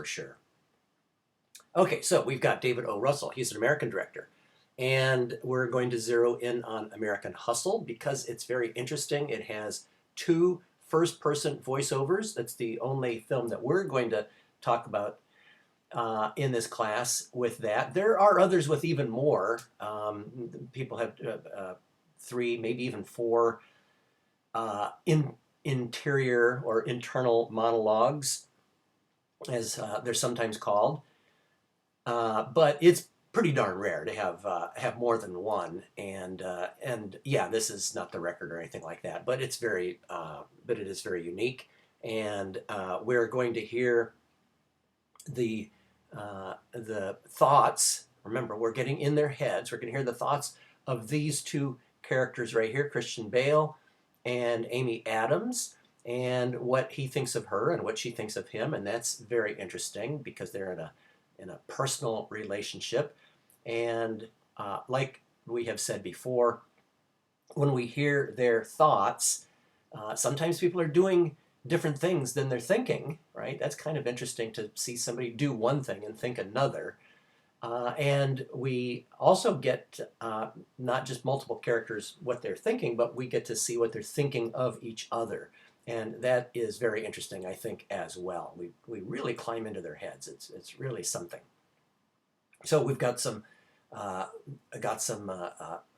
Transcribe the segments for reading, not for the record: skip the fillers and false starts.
for sure. Okay, so we've got David O. Russell. He's an American director. And we're going to zero in on American Hustle because it's very interesting. It has two first-person voiceovers. That's the only film that we're going to talk about in this class with that. There are others with even more. People have three, maybe even four interior or internal monologues, as they're sometimes called. But it's pretty darn rare to have more than one, and yeah, this is not the record or anything like that, but it's very but it is very unique, and we're going to hear the thoughts. Remember, we're getting in their heads. We're going to hear the thoughts of these two characters right here, Christian Bale and Amy Adams, and what he thinks of her and what she thinks of him, and that's very interesting because they're in a personal relationship. And like we have said before, when we hear their thoughts, sometimes people are doing different things than they're thinking, right? That's kind of interesting to see somebody do one thing and think another. And we also get not just multiple characters what they're thinking, but we get to see what they're thinking of each other. And that is very interesting, I think, as well. We really climb into their heads. It's really something. So we've got some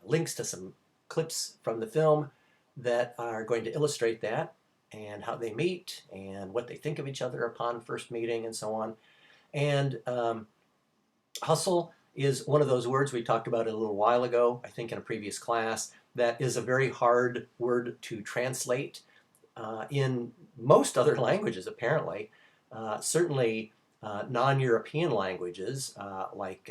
links to some clips from the film that are going to illustrate that and how they meet and what they think of each other upon first meeting and so on. And hustle is one of those words we talked about a little while ago, I think in a previous class, that is a very hard word to translate in most other languages, apparently. Certainly non-European languages like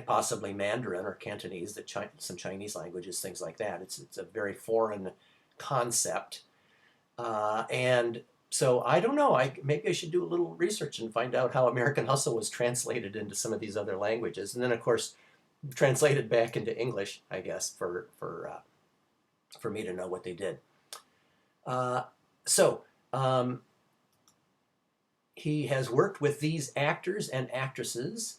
possibly Mandarin or Cantonese, some Chinese languages, things like that. It's a very foreign concept. And so I don't know, maybe I should do a little research and find out how American Hustle was translated into some of these other languages. And then, of course, translated back into English, I guess, for me to know what they did. He has worked with these actors and actresses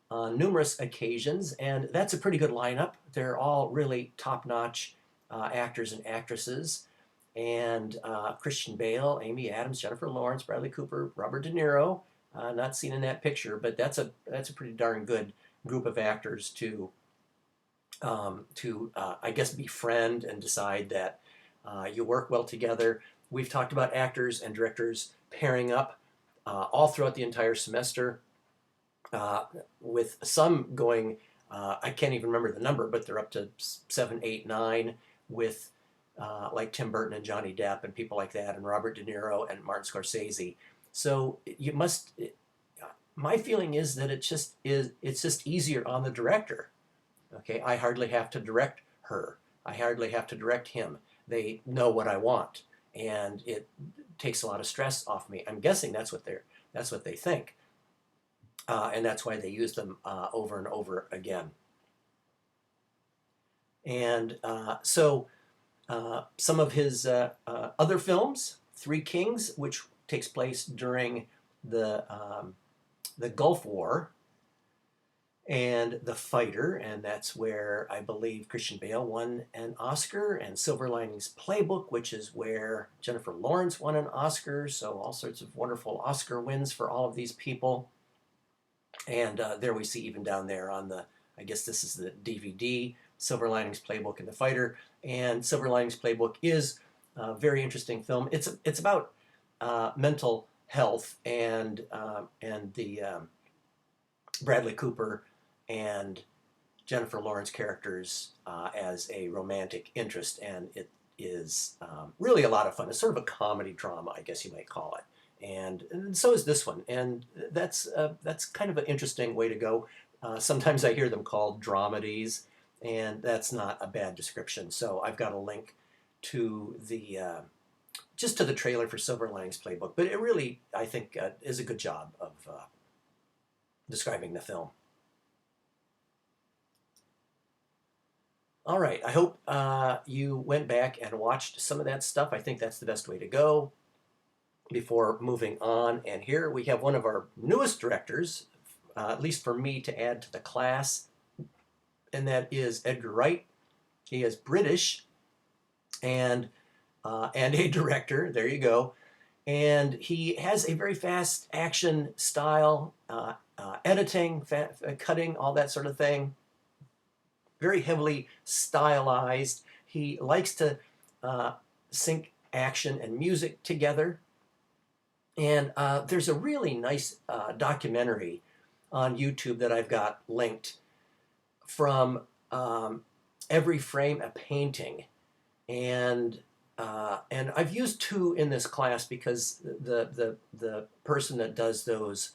on numerous occasions, and that's a pretty good lineup. They're all really top-notch actors and actresses. And Christian Bale, Amy Adams, Jennifer Lawrence, Bradley Cooper, Robert De Niro, not seen in that picture, but that's a pretty darn good group of actors to I guess, befriend and decide that you work well together. We've talked about actors and directors pairing up all throughout the entire semester, with some going, I can't even remember the number, but they're up to 7, 8, 9 with like Tim Burton and Johnny Depp and people like that, and Robert De Niro and Martin Scorsese. So you must. My feeling is that it's just easier on the director. Okay, I hardly have to direct her. I hardly have to direct him. They know what I want, and it takes a lot of stress off me. I'm guessing that's what they think, and that's why they use them over and over again. And so some of his other films, Three Kings, which takes place during the Gulf War, and The Fighter, and that's where I believe Christian Bale won an Oscar, and Silver Linings Playbook, which is where Jennifer Lawrence won an Oscar, so all sorts of wonderful Oscar wins for all of these people. And there we see even down there on the, I guess this is the DVD, Silver Linings Playbook and The Fighter. And Silver Linings Playbook is a very interesting film. It's about mental health and the Bradley Cooper and Jennifer Lawrence characters as a romantic interest, and it is really a lot of fun. It's sort of a comedy drama, I guess you might call it. And so is this one, and that's kind of an interesting way to go. Sometimes I hear them called dramedies, and that's not a bad description. So I've got a link to the just to the trailer for Silver Linings Playbook, but it really, I think, is a good job of describing the film. All right, I hope you went back and watched some of that stuff. I think that's the best way to go. before moving on. And here we have one of our newest directors, at least for me to add to the class, and that is Edgar Wright. He is British and a director. There you go. And he has a very fast action style, editing, cutting, all that sort of thing. Very heavily stylized. He likes to sync action and music together. And there's a really nice documentary on YouTube that I've got linked from Every Frame a Painting. And I've used two in this class because the person that does those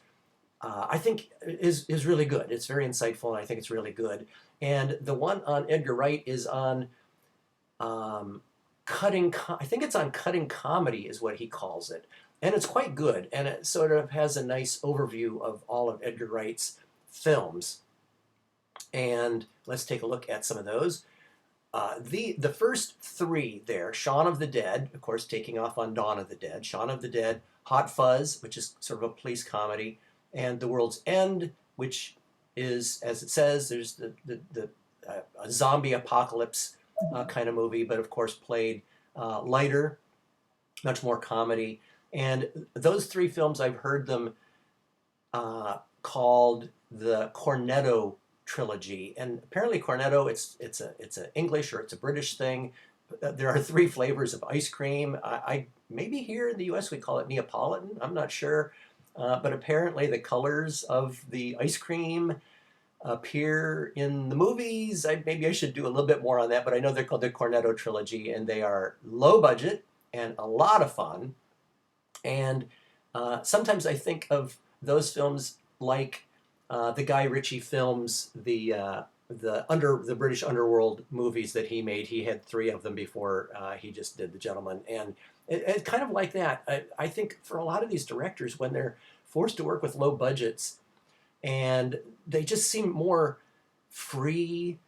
I think is really good. It's very insightful, and I think it's really good. And the one on Edgar Wright is on cutting. I think it's on cutting comedy, is what he calls it, and it's quite good. And it sort of has a nice overview of all of Edgar Wright's films. And let's take a look at some of those. The first three there, Shaun of the Dead, of course, taking off on Dawn of the Dead, Shaun of the Dead, Hot Fuzz, which is sort of a police comedy, and The World's End, which is, as it says, there's a zombie apocalypse kind of movie, but of course played lighter, much more comedy. And those three films, I've heard them called the Cornetto trilogy, and apparently Cornetto, it's an English or it's a British thing. There are three flavors of ice cream. I maybe here in the U.S. we call it Neapolitan. I'm not sure, but apparently the colors of the ice cream appear in the movies. Maybe I should do a little bit more on that, but I know they're called the Cornetto trilogy, and they are low budget and a lot of fun. And sometimes I think of those films like the Guy Ritchie films, the British underworld movies that he made. He had three of them before he just did The Gentleman, and it's kind of like that. I think for a lot of these directors, when they're forced to work with low budgets, and they just seem more free,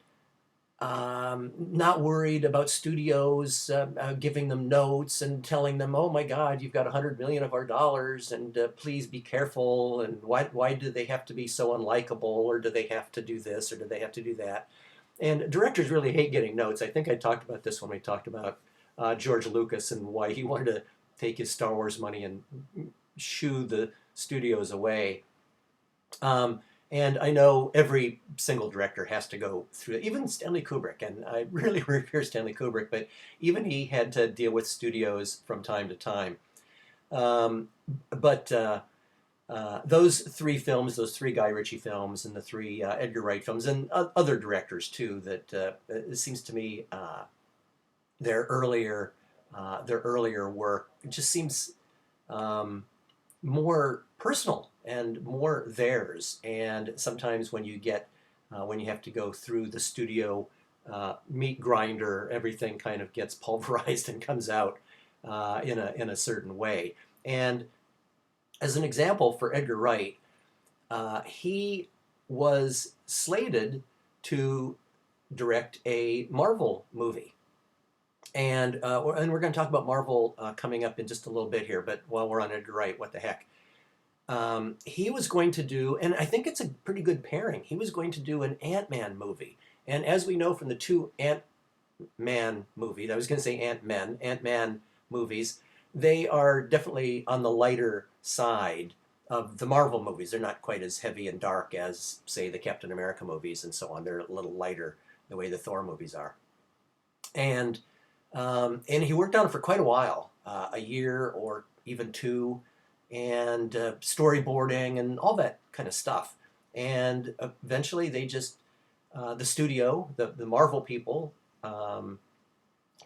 not worried about studios giving them notes and telling them, "Oh my God, you've got 100 million of our dollars, and please be careful." And why do they have to be so unlikable, or do they have to do this, or do they have to do that? And directors really hate getting notes. I think I talked about this when we talked about George Lucas and why he wanted to take his Star Wars money and shoo the studios away. And I know every single director has to go through it, even Stanley Kubrick, and I really revere Stanley Kubrick, but even he had to deal with studios from time to time. But those three films, those three Guy Ritchie films, and the three Edgar Wright films, and other directors too, that it seems to me their earlier work, it just seems more personal and more theirs. And sometimes when you have to go through the studio meat grinder, everything kind of gets pulverized and comes out in a certain way. And as an example for Edgar Wright, he was slated to direct a Marvel movie. And we're going to talk about Marvel coming up in just a little bit here, but while we're on Edgar Wright, what the heck. He was going to do, and I think it's a pretty good pairing, he was going to do an Ant-Man movie. And as we know from the two Ant-Man movies, I was going to say Ant-Man movies, they are definitely on the lighter side of the Marvel movies. They're not quite as heavy and dark as, say, the Captain America movies and so on. They're a little lighter the way the Thor movies are. And he worked on it for quite a while, a year or even two, and storyboarding and all that kind of stuff. And eventually they just, the studio, the Marvel people,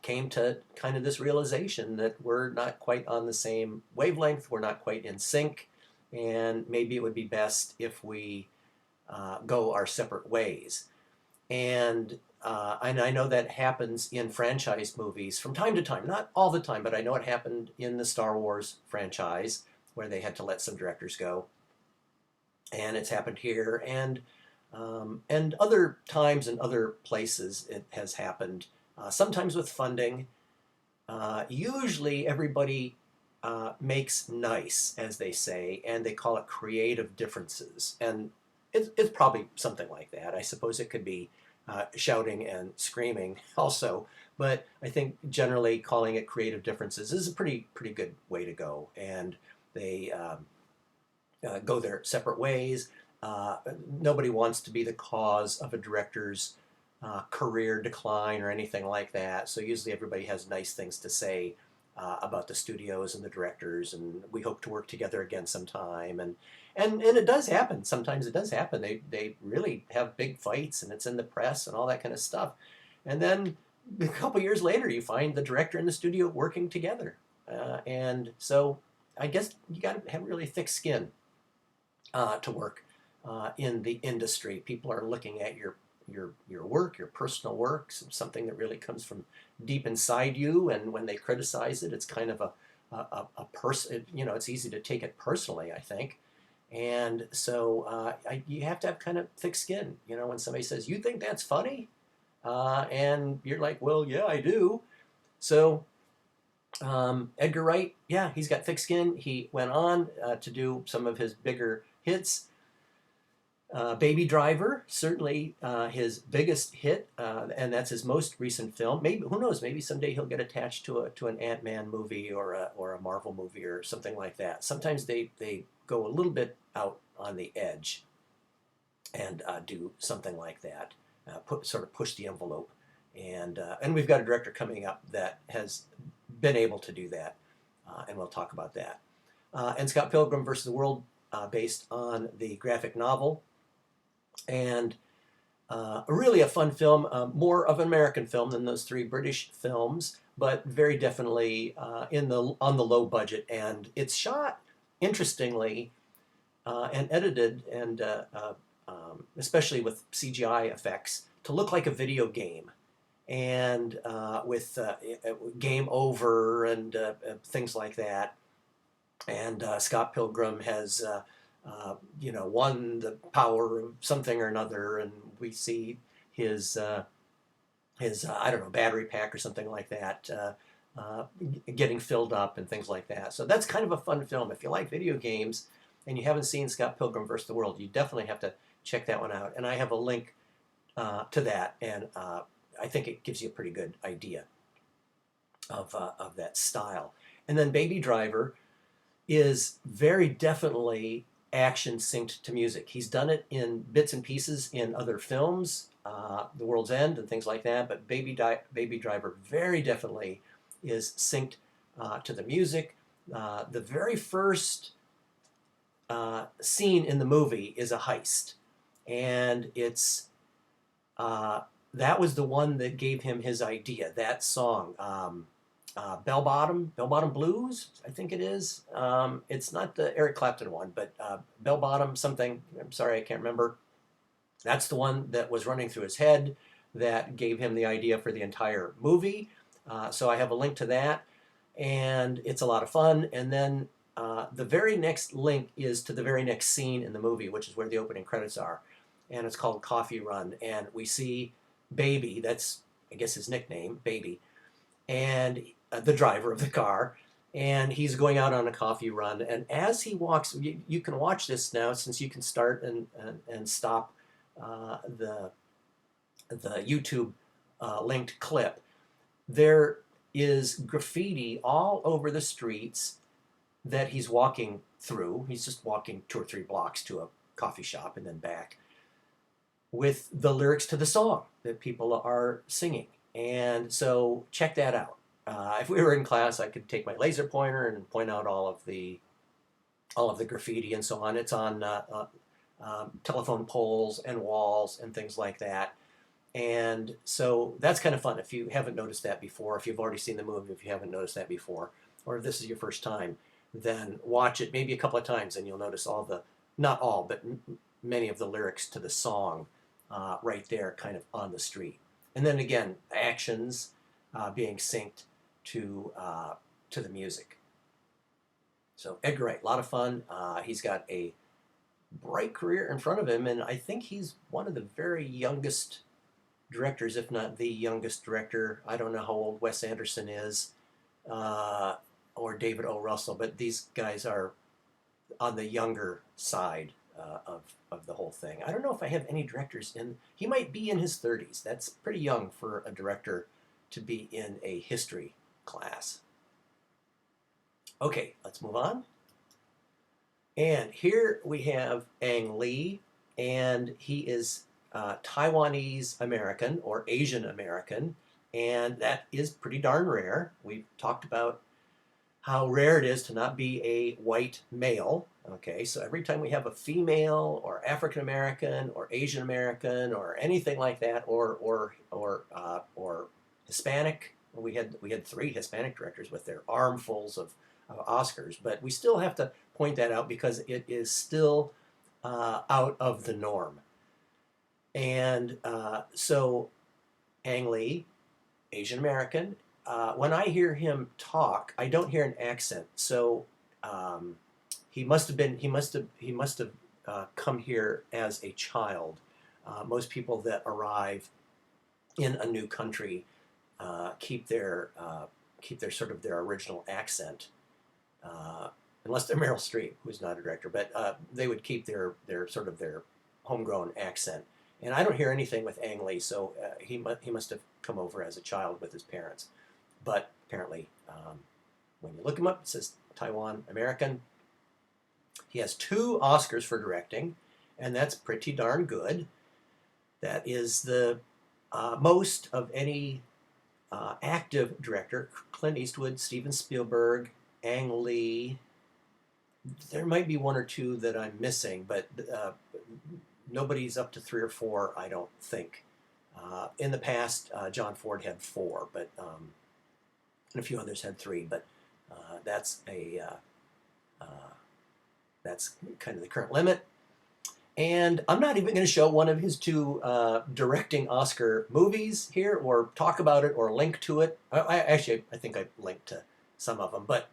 came to kind of this realization that we're not quite on the same wavelength, we're not quite in sync, and maybe it would be best if we go our separate ways. And I know that happens in franchise movies from time to time, not all the time, but I know it happened in the Star Wars franchise, where they had to let some directors go, and it's happened here, and other times and other places it has happened. Sometimes with funding. Usually everybody makes nice, as they say, and they call it creative differences. And it's probably something like that. I suppose it could be shouting and screaming also, but I think generally calling it creative differences is a pretty good way to go. And they go their separate ways. Nobody wants to be the cause of a director's career decline or anything like that. So usually everybody has nice things to say about the studios and the directors, and we hope to work together again sometime. And it does happen. Sometimes it does happen. They really have big fights, and it's in the press and all that kind of stuff. And then a couple years later, you find the director and the studio working together. And so I guess you got to have really thick skin to work in the industry. People are looking at your work, your personal work, something that really comes from deep inside you. And when they criticize it, it's kind of a person. You know, it's easy to take it personally, I think. And so you have to have kind of thick skin. You know, when somebody says, "You think that's funny?" And you're like, "Well, yeah, I do." So Edgar Wright, yeah, he's got thick skin. He went on to do some of his bigger hits. Baby Driver, certainly his biggest hit, and that's his most recent film. Maybe, who knows? Maybe someday he'll get attached to an Ant-Man movie or a Marvel movie or something like that. Sometimes they go a little bit out on the edge and do something like that, sort of push the envelope. And we've got a director coming up that has been able to do that, and we'll talk about that. And Scott Pilgrim versus the World, based on the graphic novel. And really a fun film, more of an American film than those three British films, but very definitely on the low budget. And it's shot interestingly and edited, and especially with CGI effects, to look like a video game, and with game over and things like that. And Scott Pilgrim has won the power of something or another, and we see his I don't know, battery pack or something like that getting filled up and things like that. So that's kind of a fun film. If you like video games and you haven't seen Scott Pilgrim vs. the World, you definitely have to check that one out. And I have a link to that, and I think it gives you a pretty good idea of that style. And then Baby Driver is very definitely action synced to music. He's done it in bits and pieces in other films, The World's End and things like that, but Baby Driver very definitely is synced to the music. The very first scene in the movie is a heist, and it's that was the one that gave him his idea, that song. Bell Bottom Blues, I think it is. It's not the Eric Clapton one, but Bell Bottom something. I'm sorry, I can't remember. That's the one that was running through his head that gave him the idea for the entire movie. So I have a link to that, and it's a lot of fun. And then the very next link is to the very next scene in the movie, which is where the opening credits are, and it's called Coffee Run. And we see Baby, that's I guess his nickname, Baby, and the driver of the car, and he's going out on a coffee run. And as he walks, you can watch this now, since you can start and stop the YouTube linked clip. There is graffiti all over the streets that he's walking through. He's just walking 2 or 3 blocks to a coffee shop and then back, with the lyrics to the song that people are singing. And so check that out. If we were in class, I could take my laser pointer and point out all of the graffiti and so on. It's on telephone poles and walls and things like that. And so that's kind of fun. If you haven't noticed that before, if you've already seen the movie, if you haven't noticed that before, or if this is your first time, then watch it maybe a couple of times, and you'll notice not all, but many of the lyrics to the song right there, kind of on the street. And then again, actions being synced to the music. So Edgar Wright, a lot of fun. He's got a bright career in front of him, and I think he's one of the very youngest directors, if not the youngest director. I don't know how old Wes Anderson is. or David O. Russell, but these guys are on the younger side of the whole thing. I don't know if I have any directors in. He might be in his 30s. That's pretty young for a director to be in a history class. Okay, let's move on. And here we have Ang Lee, and he is Taiwanese American or Asian American, and that is pretty darn rare. We've talked about how rare it is to not be a white male. Okay, so every time we have a female or African American or Asian American or anything like that, or Hispanic, we had 3 Hispanic directors with their armfuls of Oscars, but we still have to point that out because it is still out of the norm. And so Ang Lee, Asian American. When I hear him talk, I don't hear an accent. So he must have come here as a child. Most people that arrive in a new country keep their sort of their original accent, unless they're Meryl Streep, who's not a director. But they would keep their sort of their homegrown accent. And I don't hear anything with Ang Lee, so he must have come over as a child with his parents. But apparently, when you look him up, it says Taiwan American. He has 2 Oscars for directing, and that's pretty darn good. That is the most of any active director. Clint Eastwood, Steven Spielberg, Ang Lee. There might be 1 or 2 that I'm missing, but nobody's up to 3 or 4, I don't think. In the past, John Ford had 4, but and a few others had 3, but that's kind of the current limit. And I'm not even going to show one of his 2 directing Oscar movies here, or talk about it, or link to it. I think I linked to some of them, but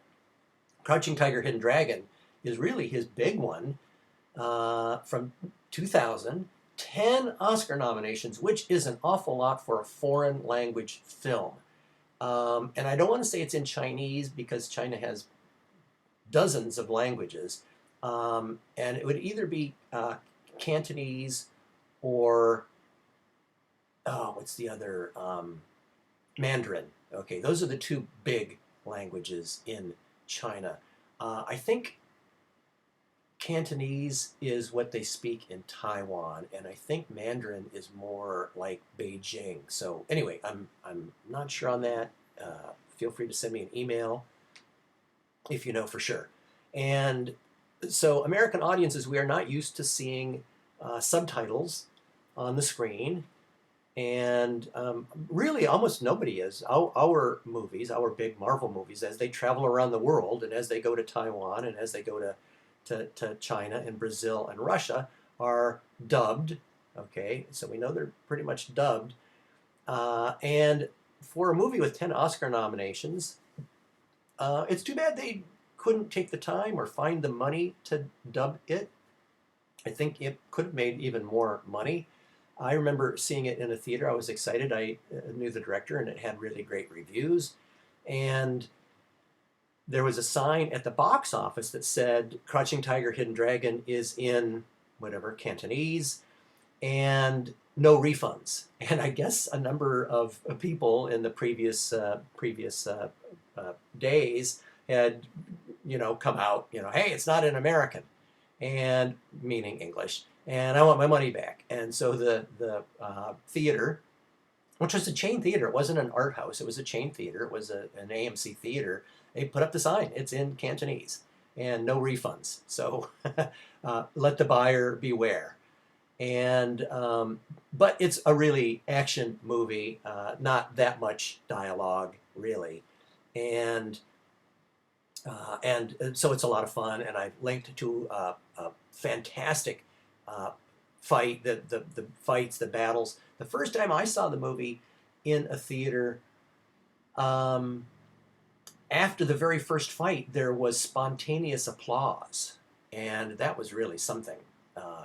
Crouching Tiger, Hidden Dragon is really his big one from 2000. 10 Oscar nominations, which is an awful lot for a foreign language film. And I don't want to say it's in Chinese because China has dozens of languages. And it would either be Cantonese or, what's the other? Mandarin. Okay, those are the 2 big languages in China. I think Cantonese is what they speak in Taiwan, and I think Mandarin is more like Beijing. So anyway, I'm not sure on that. Feel free to send me an email if you know for sure. And so American audiences, we are not used to seeing subtitles on the screen, and really almost nobody is. Our movies, our big Marvel movies, as they travel around the world and as they go to Taiwan and as they go to China and Brazil and Russia, are dubbed. Okay, so we know they're pretty much dubbed. And for a movie with 10 Oscar nominations, it's too bad they couldn't take the time or find the money to dub it. I think it could have made even more money. I remember seeing it in a theater. I was excited. I knew the director, and it had really great reviews. And there was a sign at the box office that said Crouching Tiger, Hidden Dragon is in whatever, Cantonese, and no refunds. And I guess a number of people in the previous days had, come out, hey, it's not in American, and meaning English, and I want my money back. And so the theater, which was a chain theater, it wasn't an art house, it was a chain theater, it was an AMC theater, they put up the sign, it's in Cantonese, and no refunds. So let the buyer beware. And but it's a really action movie, not that much dialogue really, and so it's a lot of fun. And I've linked to a fantastic fight, the fights, the battles. The first time I saw the movie in a theater, after the very first fight, there was spontaneous applause, and that was really something.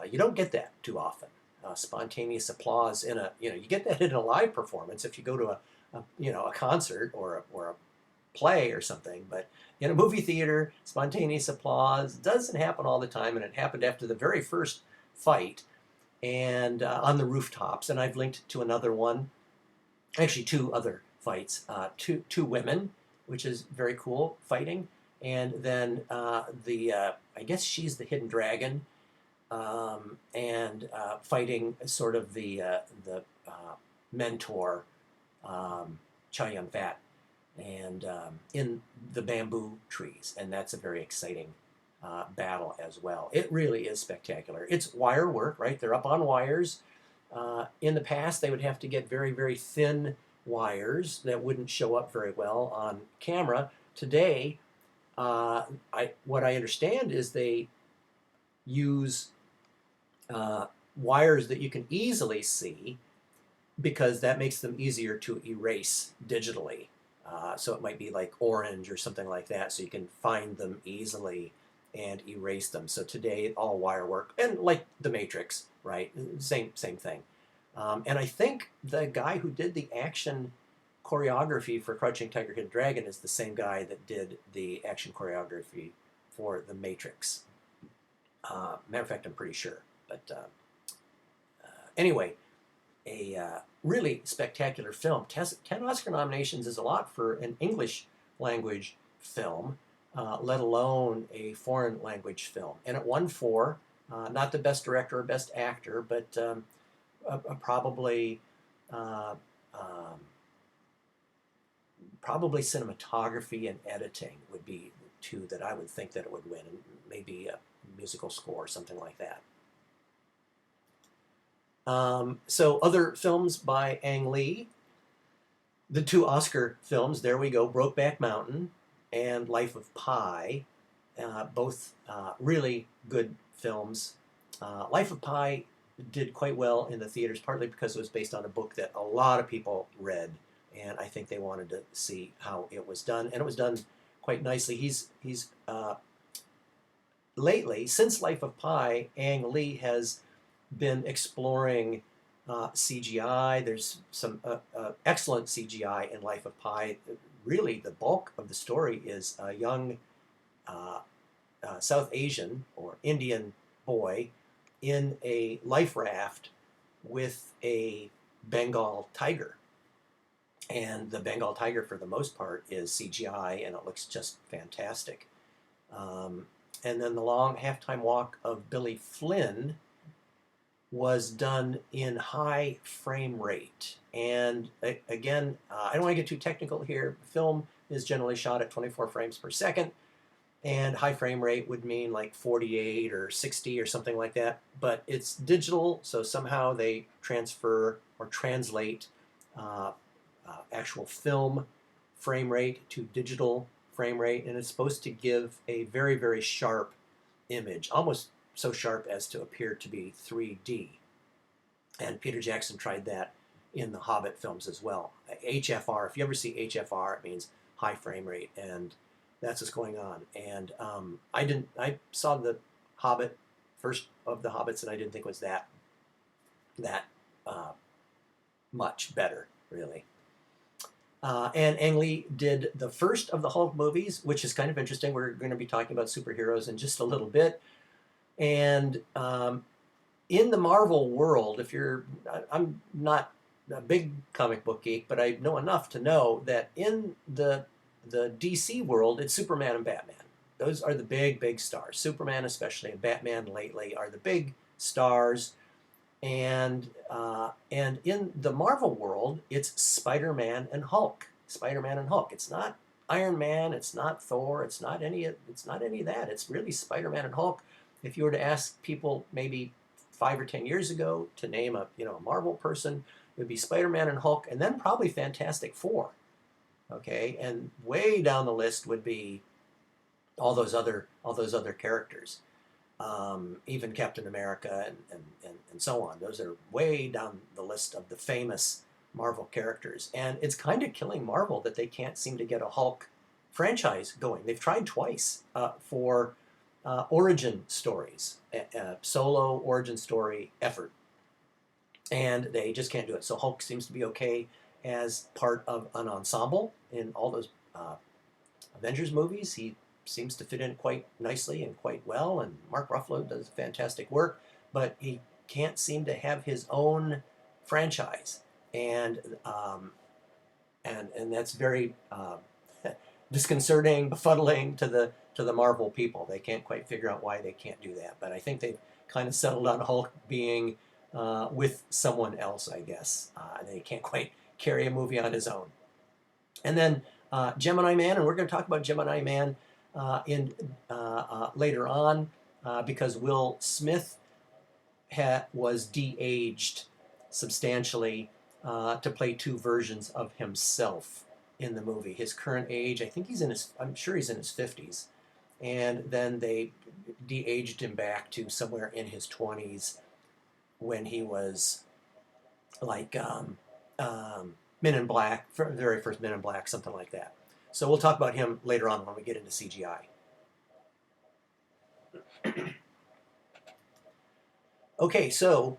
You don't get that too often. Spontaneous applause in a, you get that in a live performance if you go to a concert or play or something, but in a movie theater, spontaneous applause doesn't happen all the time, and it happened after the very first fight and on the rooftops. And I've linked to another one, actually two other fights, two women, which is very cool fighting, and then I guess she's the hidden dragon, and fighting sort of the mentor, Chow Yun Fat, and in the bamboo trees, and that's a very exciting battle as well. It really is spectacular. It's wire work, right? They're up on wires. In the past, they would have to get very, very thin wires that wouldn't show up very well on camera. Today, what I understand is they use wires that you can easily see, because that makes them easier to erase digitally. So it might be like orange or something like that, so you can find them easily and erase them. So today, all wire work, and like the Matrix, right? Same thing. And I think the guy who did the action choreography for Crouching Tiger, Hidden Dragon is the same guy that did the action choreography for the Matrix. Matter of fact, I'm pretty sure. But anyway, a really spectacular film. 10 Oscar nominations is a lot for an English language film, let alone a foreign language film. And it won 4, not the best director or best actor, but probably probably cinematography and editing would be the 2 that I would think that it would win, and maybe a musical score or something like that. So other films by Ang Lee, the 2 Oscar films, there we go, Brokeback Mountain and Life of Pi, both really good films. Life of Pi did quite well in the theaters, partly because it was based on a book that a lot of people read, and I think they wanted to see how it was done, and it was done quite nicely. He's lately, since Life of Pi, Ang Lee has been exploring CGI. There's some excellent CGI in Life of Pi. Really, the bulk of the story is a young South Asian or Indian boy in a life raft with a Bengal tiger. And the Bengal tiger, for the most part, is CGI, and it looks just fantastic. And then the long halftime walk of Billy Flynn was done in high frame rate. And again, I don't want to get too technical here. Film is generally shot at 24 frames per second, and high frame rate would mean like 48 or 60 or something like that. But it's digital, so somehow they transfer or translate actual film frame rate to digital frame rate, and it's supposed to give a very, very sharp image, almost so sharp as to appear to be 3D. And Peter Jackson tried that in the Hobbit films as well. HFR, if you ever see HFR, it means high frame rate, and that's what's going on. And I saw the Hobbit, first of the Hobbits, and I didn't think it was that much better, really. And Ang Lee did the first of the Hulk movies, which is kind of interesting. We're going to be talking about superheroes in just a little bit. And in the Marvel world, I'm not a big comic book geek, but I know enough to know that in the DC world, it's Superman and Batman. Those are the big stars. Superman especially, and Batman lately are the big stars. And in the Marvel world, it's Spider-Man and Hulk. Spider-Man and Hulk. It's not Iron Man. It's not Thor. It's not any of that. It's really Spider-Man and Hulk. If you were to ask people maybe 5 or 10 years ago to name a Marvel person, it would be Spider-Man and Hulk, and then probably Fantastic Four. Okay, and way down the list would be all those other characters. Even Captain America and so on. Those are way down the list of the famous Marvel characters. And it's kind of killing Marvel that they can't seem to get a Hulk franchise going. They've tried twice for origin stories, solo origin story effort. And they just can't do it. So Hulk seems to be okay as part of an ensemble in all those Avengers movies, he seems to fit in quite nicely and quite well, and Mark Ruffalo does fantastic work, but he can't seem to have his own franchise, and and that's very disconcerting, befuddling to the Marvel people. They can't quite figure out why they can't do that. But I think they've kind of settled on Hulk being with someone else, I guess. They can't quite carry a movie on his own. And then Gemini Man, and we're going to talk about Gemini Man in later on because Will Smith was de-aged substantially to play two versions of himself in the movie. His current age, I think I'm sure he's in his 50s. And then they de-aged him back to somewhere in his 20s when he was like Men in Black, very first Men in Black, something like that. So we'll talk about him later on when we get into CGI. Okay, so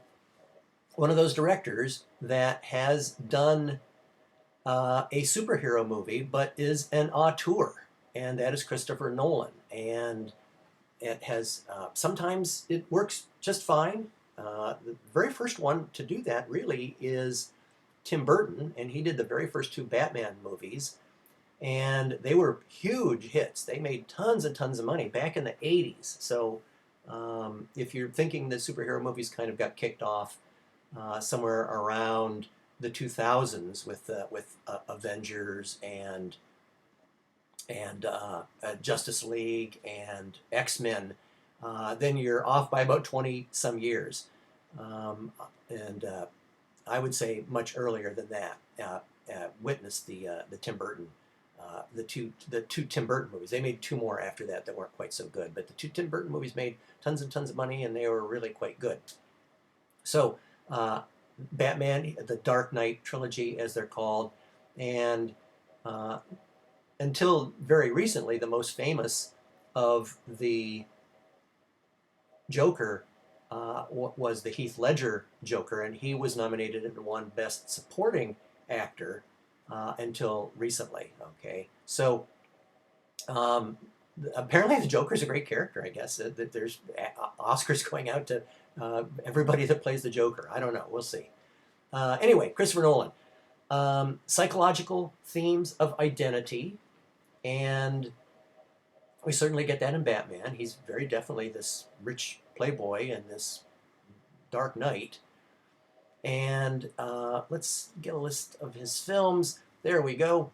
one of those directors that has done a superhero movie, but is an auteur, and that is Christopher Nolan. And it has sometimes it works just fine. The very first one to do that really is Tim Burton, and he did the very first two Batman movies, and they were huge hits. They made tons and tons of money back in the 80s. So if you're thinking that superhero movies kind of got kicked off somewhere around the 2000s with Avengers and Justice League and X-Men, then you're off by about 20 some years, and I would say much earlier than that. Witness the Tim Burton, the two Tim Burton movies. They made two more after that that weren't quite so good, but the two Tim Burton movies made tons and tons of money, and they were really quite good. So Batman, the Dark Knight trilogy, as they're called, and until very recently, the most famous of the Joker was the Heath Ledger Joker, and he was nominated and won Best Supporting Actor until recently. Okay, so apparently the Joker's a great character. I guess that there's Oscars going out to everybody that plays the Joker. I don't know. We'll see. Anyway, Christopher Nolan, psychological themes of identity, and we certainly get that in Batman. He's very definitely this rich playboy and this Dark Knight. And let's get a list of his films. There we go.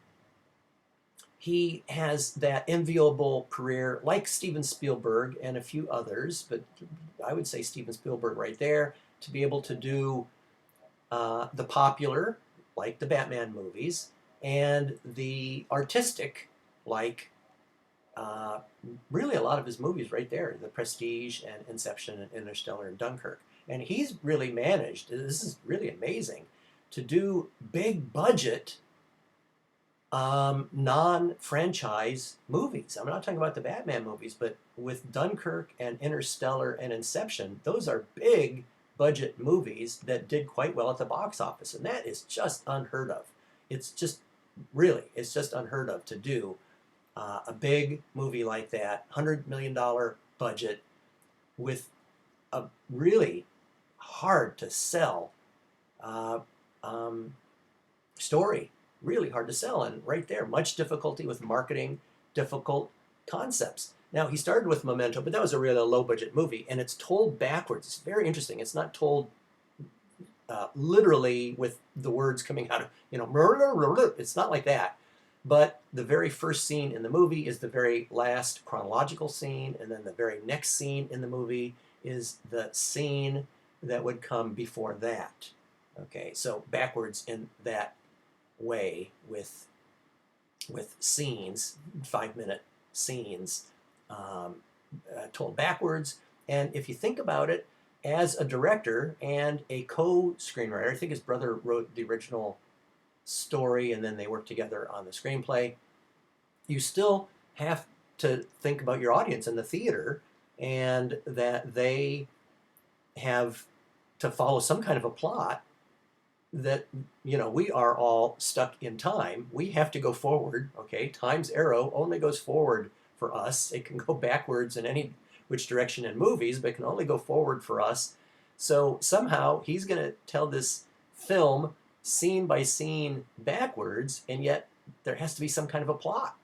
He has that enviable career like Steven Spielberg and a few others, but I would say Steven Spielberg right there, to be able to do the popular, like the Batman movies, and the artistic, like really a lot of his movies right there, The Prestige and Inception and Interstellar and Dunkirk. And he's really managed, this is really amazing, to do big budget non-franchise movies. I'm not talking about the Batman movies, but with Dunkirk and Interstellar and Inception, those are big budget movies that did quite well at the box office. And that is just unheard of. It's just unheard of to do a big movie like that, $100 million budget with a really hard to sell story. Really hard to sell, and right there, much difficulty with marketing, difficult concepts. Now, he started with Memento, but that was a really low-budget movie, and it's told backwards. It's very interesting. It's not told literally with the words coming out of, it's not like that. But the very first scene in the movie is the very last chronological scene, and then the very next scene in the movie is the scene that would come before that. Okay, so backwards in that way with scenes, 5-minute scenes told backwards. And if you think about it, as a director and a co-screenwriter, I think his brother wrote the original story and then they worked together on the screenplay, you still have to think about your audience in the theater, and that they have to follow some kind of a plot that, we are all stuck in time. We have to go forward. Okay, time's arrow only goes forward for us. It can go backwards in any which direction in movies, but it can only go forward for us. So somehow he's going to tell this film scene by scene backwards, and yet there has to be some kind of a plot.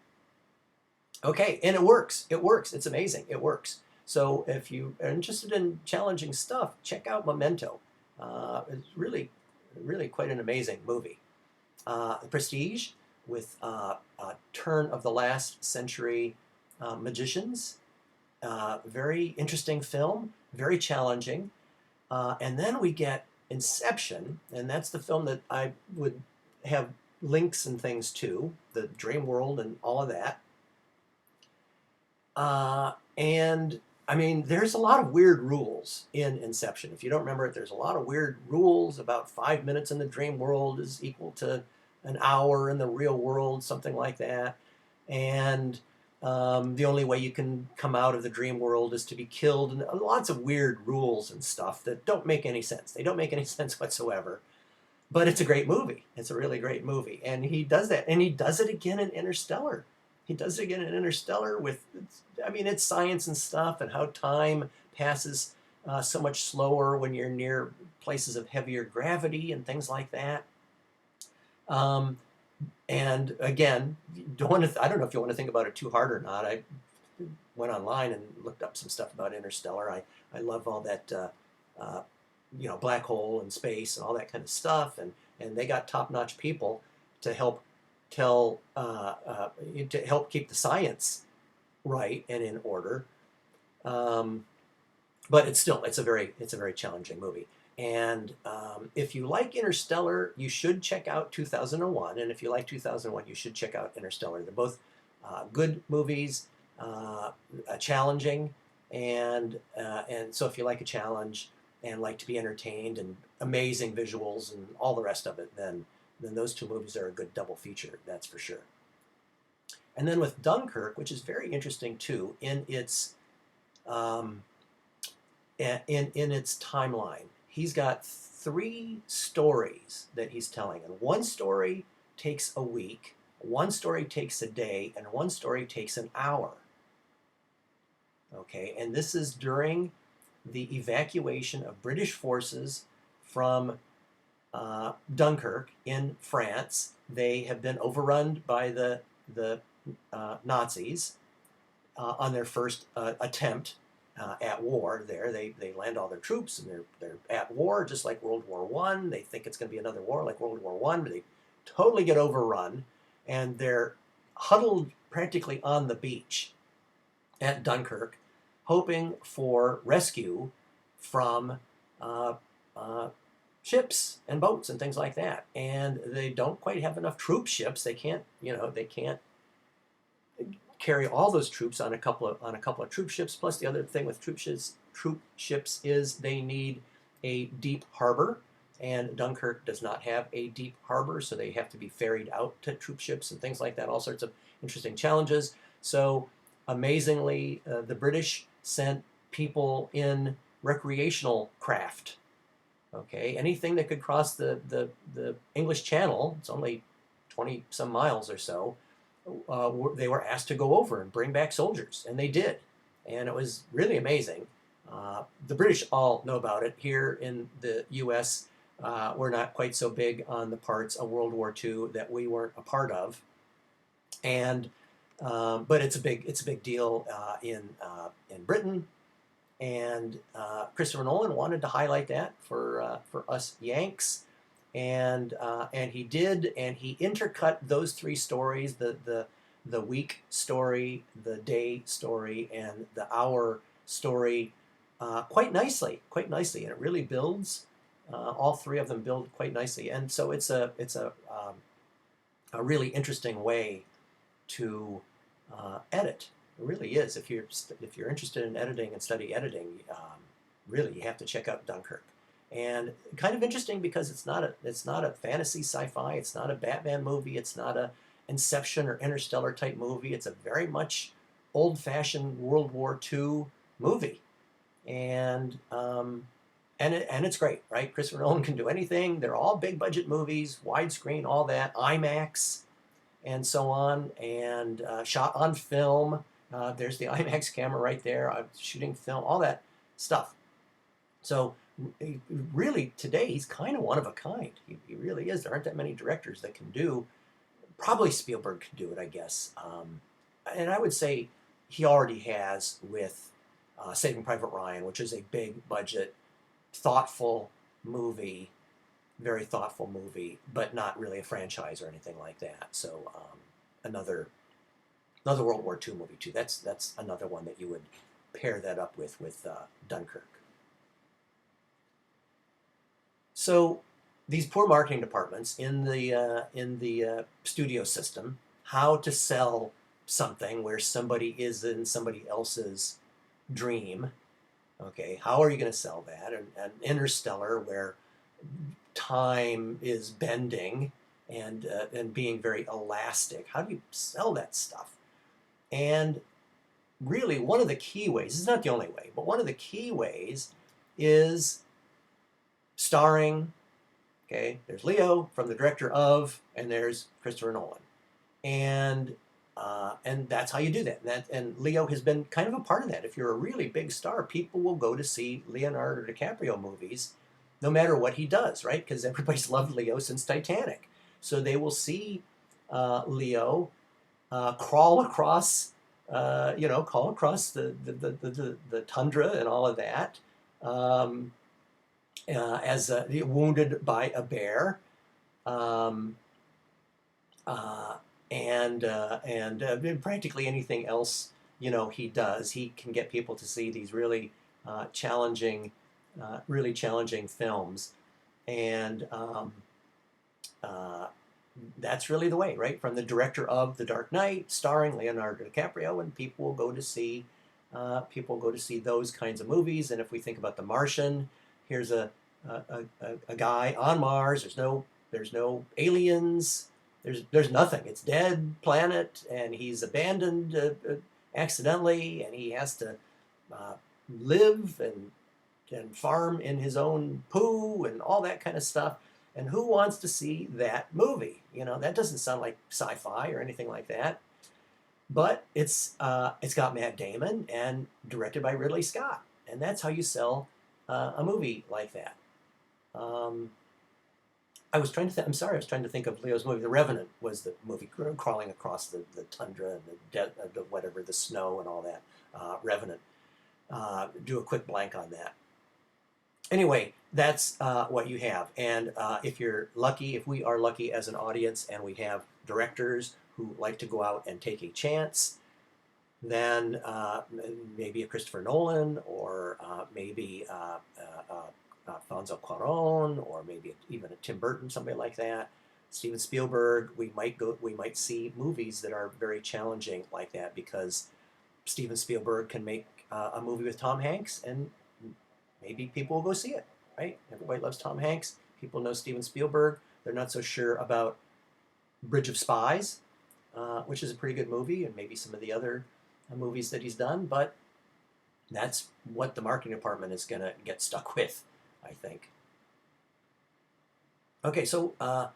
Okay, and it works. It works. It's amazing. It works. So if you are interested in challenging stuff, check out Memento. It's really, really quite an amazing movie. Prestige, with turn of the last century magicians. Very interesting film, very challenging. And then we get Inception, and that's the film that I would have links and things to, the dream world and all of that. And I mean, there's a lot of weird rules in Inception. If you don't remember it, there's a lot of weird rules about 5 minutes in the dream world is equal to an hour in the real world, something like that. And the only way you can come out of the dream world is to be killed, and lots of weird rules and stuff that don't make any sense. They don't make any sense whatsoever. But it's a great movie. It's a really great movie. And he does that. And he does it again in Interstellar. He does it again in Interstellar with, I mean, it's science and stuff and how time passes so much slower when you're near places of heavier gravity and things like that. And again, I don't know if you want to think about it too hard or not. I went online and looked up some stuff about Interstellar. I love all that, black hole and space and all that kind of stuff. And they got top-notch people to help to help keep the science right and in order. But it's a very challenging movie. And if you like Interstellar, you should check out 2001. And if you like 2001, you should check out Interstellar. They're both good movies, challenging, and so if you like a challenge and like to be entertained and amazing visuals and all the rest of it, then those two movies are a good double feature, that's for sure. And then with Dunkirk, which is very interesting too, in its timeline, he's got 3 stories that he's telling, and one story takes a week, one story takes a day, and one story takes an hour. Okay, and this is during the evacuation of British forces from Dunkirk in France. They have been overrun by the Nazis on their first attempt at war. There, they land all their troops and they're at war, just like World War I. They think it's going to be another war like World War I, but they totally get overrun, and they're huddled practically on the beach at Dunkirk, hoping for rescue from ships and boats and things like that. And they don't quite have enough troop ships. They can't carry all those troops on a couple of troop ships. Plus, the other thing with troop ships is they need a deep harbor, and Dunkirk does not have a deep harbor, so they have to be ferried out to troop ships and things like that. All sorts of interesting challenges. So, amazingly, the British sent people in recreational craft. Okay, anything that could cross the English Channel, it's only 20 some miles or so, they were asked to go over and bring back soldiers, and they did. And it was really amazing. The British all know about it. Here in the U.S., we're not quite so big on the parts of World War II that we weren't a part of. And but it's a big deal in Britain. And Christopher Nolan wanted to highlight that for us Yanks, and he did, and he intercut those 3 stories, the week story, the day story, and the hour story, quite nicely, and it really builds. All 3 of them build quite nicely, and so it's a really interesting way to edit. It really is. If you're interested in editing and study editing, really you have to check out Dunkirk. And kind of interesting because it's not a fantasy sci-fi. It's not a Batman movie. It's not a Inception or Interstellar type movie. It's a very much old-fashioned World War II movie, and and it's great, right? Christopher Nolan can do anything. They're all big budget movies, widescreen, all that, IMAX, and so on, and shot on film. There's the IMAX camera right there. I'm shooting film, all that stuff. So really, today he's kind of one of a kind. He really is. There aren't that many directors that can do. Probably Spielberg can do it, I guess. And I would say he already has with Saving Private Ryan, which is a big budget, thoughtful movie, very thoughtful movie, but not really a franchise or anything like that. So another World War II movie too. That's another one that you would pair that up with Dunkirk. So these poor marketing departments in the studio system, how to sell something where somebody is in somebody else's dream. Okay, how are you going to sell that? And Interstellar, where time is bending and being very elastic. How do you sell that stuff? And really, one of the key ways, it's not the only way, but one of the key ways is starring. Okay, there's Leo from the director of, and there's Christopher Nolan, and that's how you do that. And Leo has been kind of a part of that. If you're a really big star, people will go to see Leonardo DiCaprio movies, no matter what he does, right? Because everybody's loved Leo since Titanic, so they will see Leo crawl across, crawl across the tundra and all of that. As wounded by a bear, and practically anything else he does, he can get people to see these really challenging films, and that's really the way, right? From the director of The Dark Knight, starring Leonardo DiCaprio, and people go to see those kinds of movies. And if we think about The Martian, here's a guy on Mars. There's no aliens. There's nothing. It's dead planet, and he's abandoned accidentally, and he has to live and farm in his own poo and all that kind of stuff. And who wants to see that movie? That doesn't sound like sci-fi or anything like that. But it's got Matt Damon and directed by Ridley Scott, and that's how you sell a movie like that. I was trying to think of Leo's movie. The Revenant was the movie crawling across the tundra and the snow and all that. Revenant. Do a quick blank on that. Anyway, that's what you have. And if we are lucky as an audience, and we have directors who like to go out and take a chance, then maybe a Christopher Nolan, or maybe Alfonso Cuarón, or maybe even a Tim Burton, somebody like that. Steven Spielberg. We might see movies that are very challenging like that, because Steven Spielberg can make a movie with Tom Hanks, and maybe people will go see it, right? Everybody loves Tom Hanks. People know Steven Spielberg. They're not so sure about Bridge of Spies, which is a pretty good movie, and maybe some of the other movies that he's done, but that's what the marketing department is going to get stuck with, I think. Okay, so I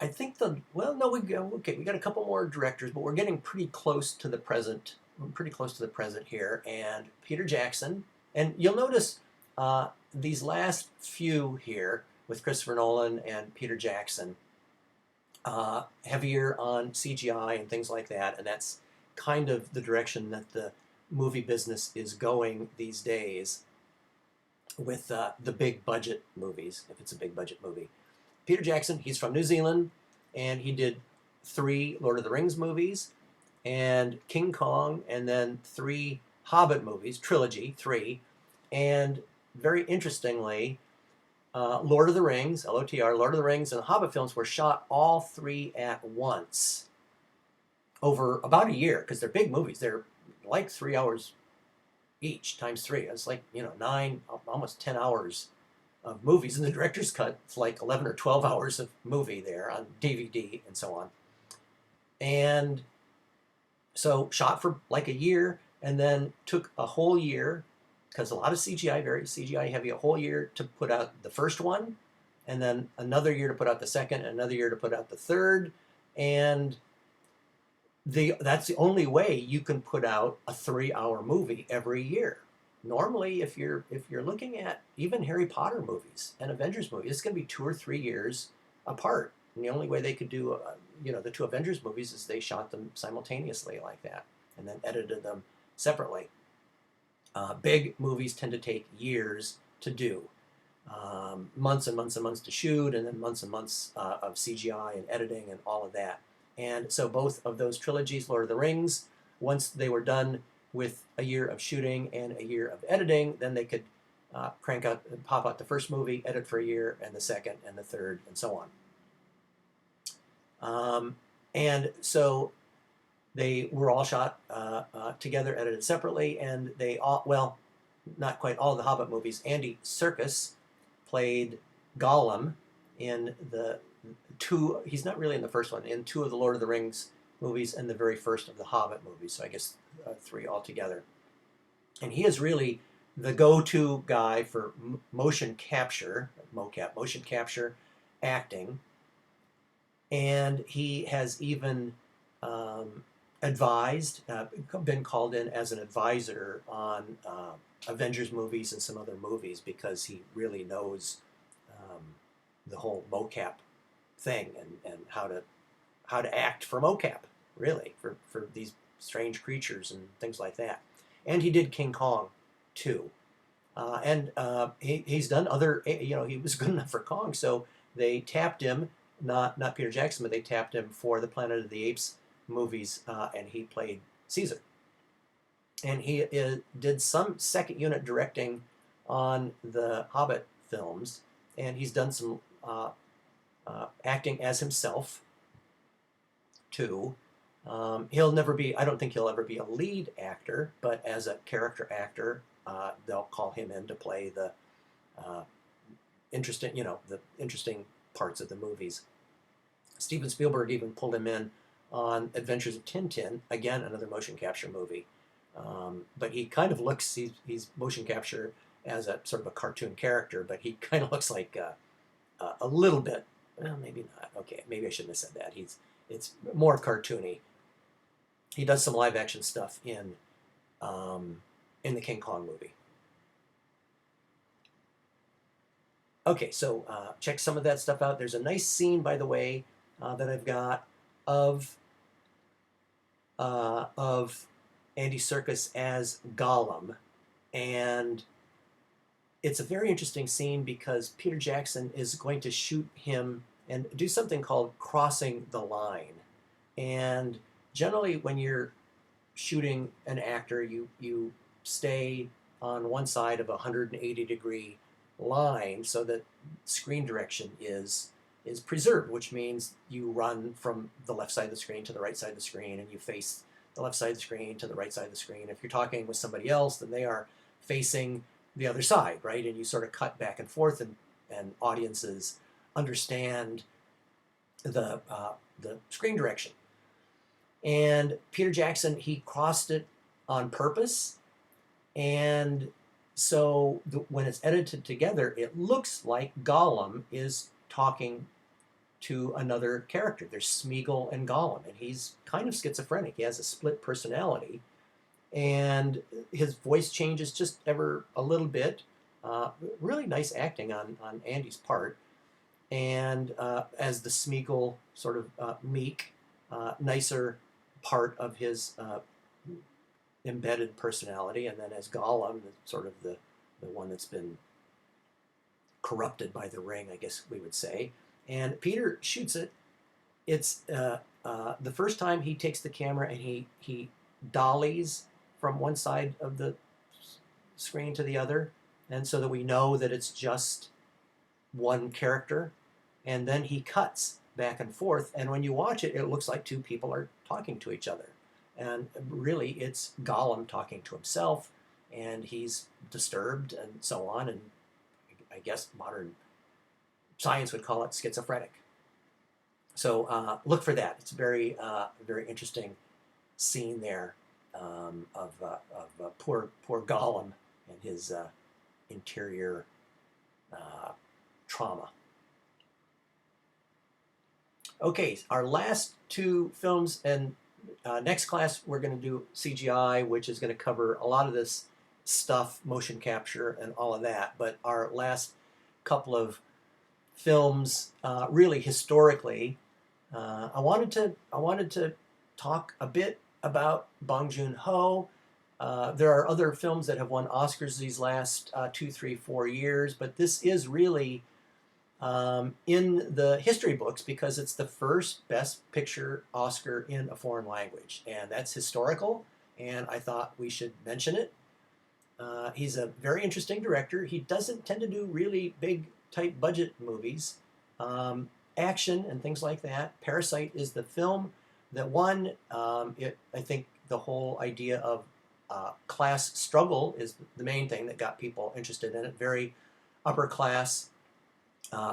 think we got a couple more directors, but we're getting pretty close to the present. We're pretty close to the present here, and Peter Jackson, and you'll notice these last few here with Christopher Nolan and Peter Jackson, heavier on CGI and things like that, and that's kind of the direction that the movie business is going these days with the big budget movies, if it's a big budget movie. Peter Jackson, he's from New Zealand, and he did 3 Lord of the Rings movies, and King Kong, and then 3 Hobbit movies, trilogy, 3, and very interestingly, Lord of the Rings, LOTR, Lord of the Rings, and the Hobbit films were shot all 3 at once over about a year, because they're big movies. They're like 3 hours each, times 3. It's like, 9, almost 10 hours of movies. In the director's cut, it's like 11 or 12 hours of movie there on DVD and so on. And so shot for like a year, and then took a whole year because a lot of CGI, very CGI heavy, a whole year to put out the first one, and then another year to put out the second, and another year to put out the third, and that's the only way you can put out a 3-hour movie every year. Normally, if you're looking at even Harry Potter movies and Avengers movies, it's going to be 2 or 3 years apart. And the only way they could do, the 2 Avengers movies is they shot them simultaneously like that, and then edited them separately. Big movies tend to take years to do, months and months and months to shoot, and then months and months of CGI and editing and all of that. And so both of those trilogies, Lord of the Rings, once they were done with a year of shooting and a year of editing, then they could pop out the first movie, edit for a year, and the second, and the third, and so on. And so they were all shot together, edited separately, and they all, well, not quite all of the Hobbit movies. Andy Serkis played Gollum in the 2, he's not really in the first one, in 2 of the Lord of the Rings movies and the very first of the Hobbit movies, so I guess 3 altogether. And he is really the go-to guy for motion capture, mocap, motion capture acting, and he has even advised, been called in as an advisor on Avengers movies and some other movies, because he really knows the whole mocap thing and how to act for mocap, really, for these strange creatures and things like that. And he did King Kong too, and he's done other, he was good enough for Kong, so they tapped him, not Peter Jackson, but they tapped him for the Planet of the Apes movies, and he played Caesar. And he did some second unit directing on the Hobbit films, and he's done some acting as himself too. He'll never be, I don't think he'll ever be a lead actor, but as a character actor, they'll call him in to play the interesting parts of the movies. Steven Spielberg even pulled him in on Adventures of Tintin, again another motion capture movie. But he kind of looks, he's motion capture as a sort of a cartoon character, but he kind of looks like a little bit, well, maybe not. Okay, maybe I shouldn't have said that. It's more cartoony. He does some live action stuff in the King Kong movie. Okay, so check some of that stuff out. There's a nice scene, by the way, that I've got of Andy Serkis as Gollum, and it's a very interesting scene because Peter Jackson is going to shoot him and do something called crossing the line. And generally, when you're shooting an actor, you stay on one side of a 180-degree line so that screen direction is preserved, which means you run from the left side of the screen to the right side of the screen, and you face the left side of the screen to the right side of the screen. If you're talking with somebody else, then they are facing the other side, right? And you sort of cut back and forth, and audiences understand the screen direction. And Peter Jackson, he crossed it on purpose, and so when it's edited together, it looks like Gollum is talking to another character. There's Smeagol and Gollum, and he's kind of schizophrenic. He has a split personality, and his voice changes just ever a little bit. Really nice acting on Andy's part. And as the Smeagol, sort of meek, nicer part of his embedded personality, and then as Gollum, sort of the one that's been corrupted by the ring, I guess we would say. And Peter shoots it. It's the first time he takes the camera and he dollies from one side of the screen to the other, and so that we know that it's just one character. And then he cuts back and forth, and when you watch it, it looks like two people are talking to each other. And really, it's Gollum talking to himself, and he's disturbed and so on, and I guess modern science would call it schizophrenic. So look for that. It's a very, very interesting scene there of poor Gollum and his interior trauma. Okay, our last two films, and next class we're going to do CGI, which is going to cover a lot of this stuff, motion capture and all of that. But our last couple of films, really historically, I wanted to talk a bit about Bong Joon-ho. There are other films that have won Oscars these last 2, 3, 4 years, but this is really in the history books because it's the first Best Picture Oscar in a foreign language, and that's historical, and I thought we should mention it. He's a very interesting director. He doesn't tend to do really big, tight budget movies, action and things like that. Parasite is the film that won. I think the whole idea of class struggle is the main thing that got people interested in it. Very upper class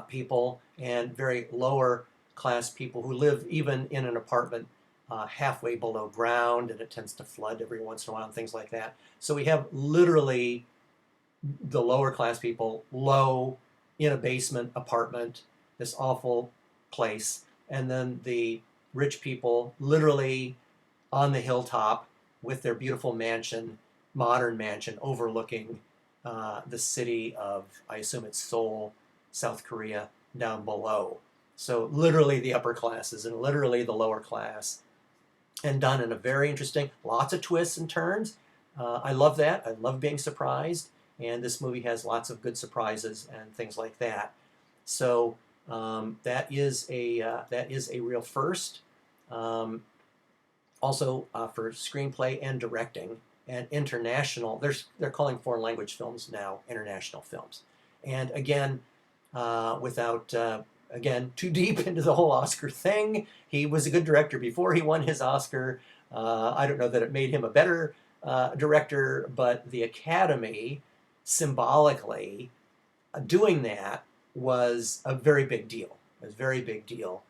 people and very lower class people who live even in an apartment halfway below ground, and it tends to flood every once in a while and things like that. So we have literally the lower class people low in a basement apartment, this awful place, and then the rich people literally on the hilltop with their beautiful mansion, modern mansion overlooking the city of, I assume it's Seoul, South Korea, down below. So literally the upper classes and literally the lower class, and done in a very interesting, lots of twists and turns. I love that. I love being surprised, and this movie has lots of good surprises and things like that. So that is a real first. Also for screenplay and directing and international. They're calling foreign language films now international films. And again, without again too deep into the whole Oscar thing, he was a good director before he won his Oscar. I don't know that it made him a better director, but the Academy symbolically doing that was a very big deal. It was a very big deal.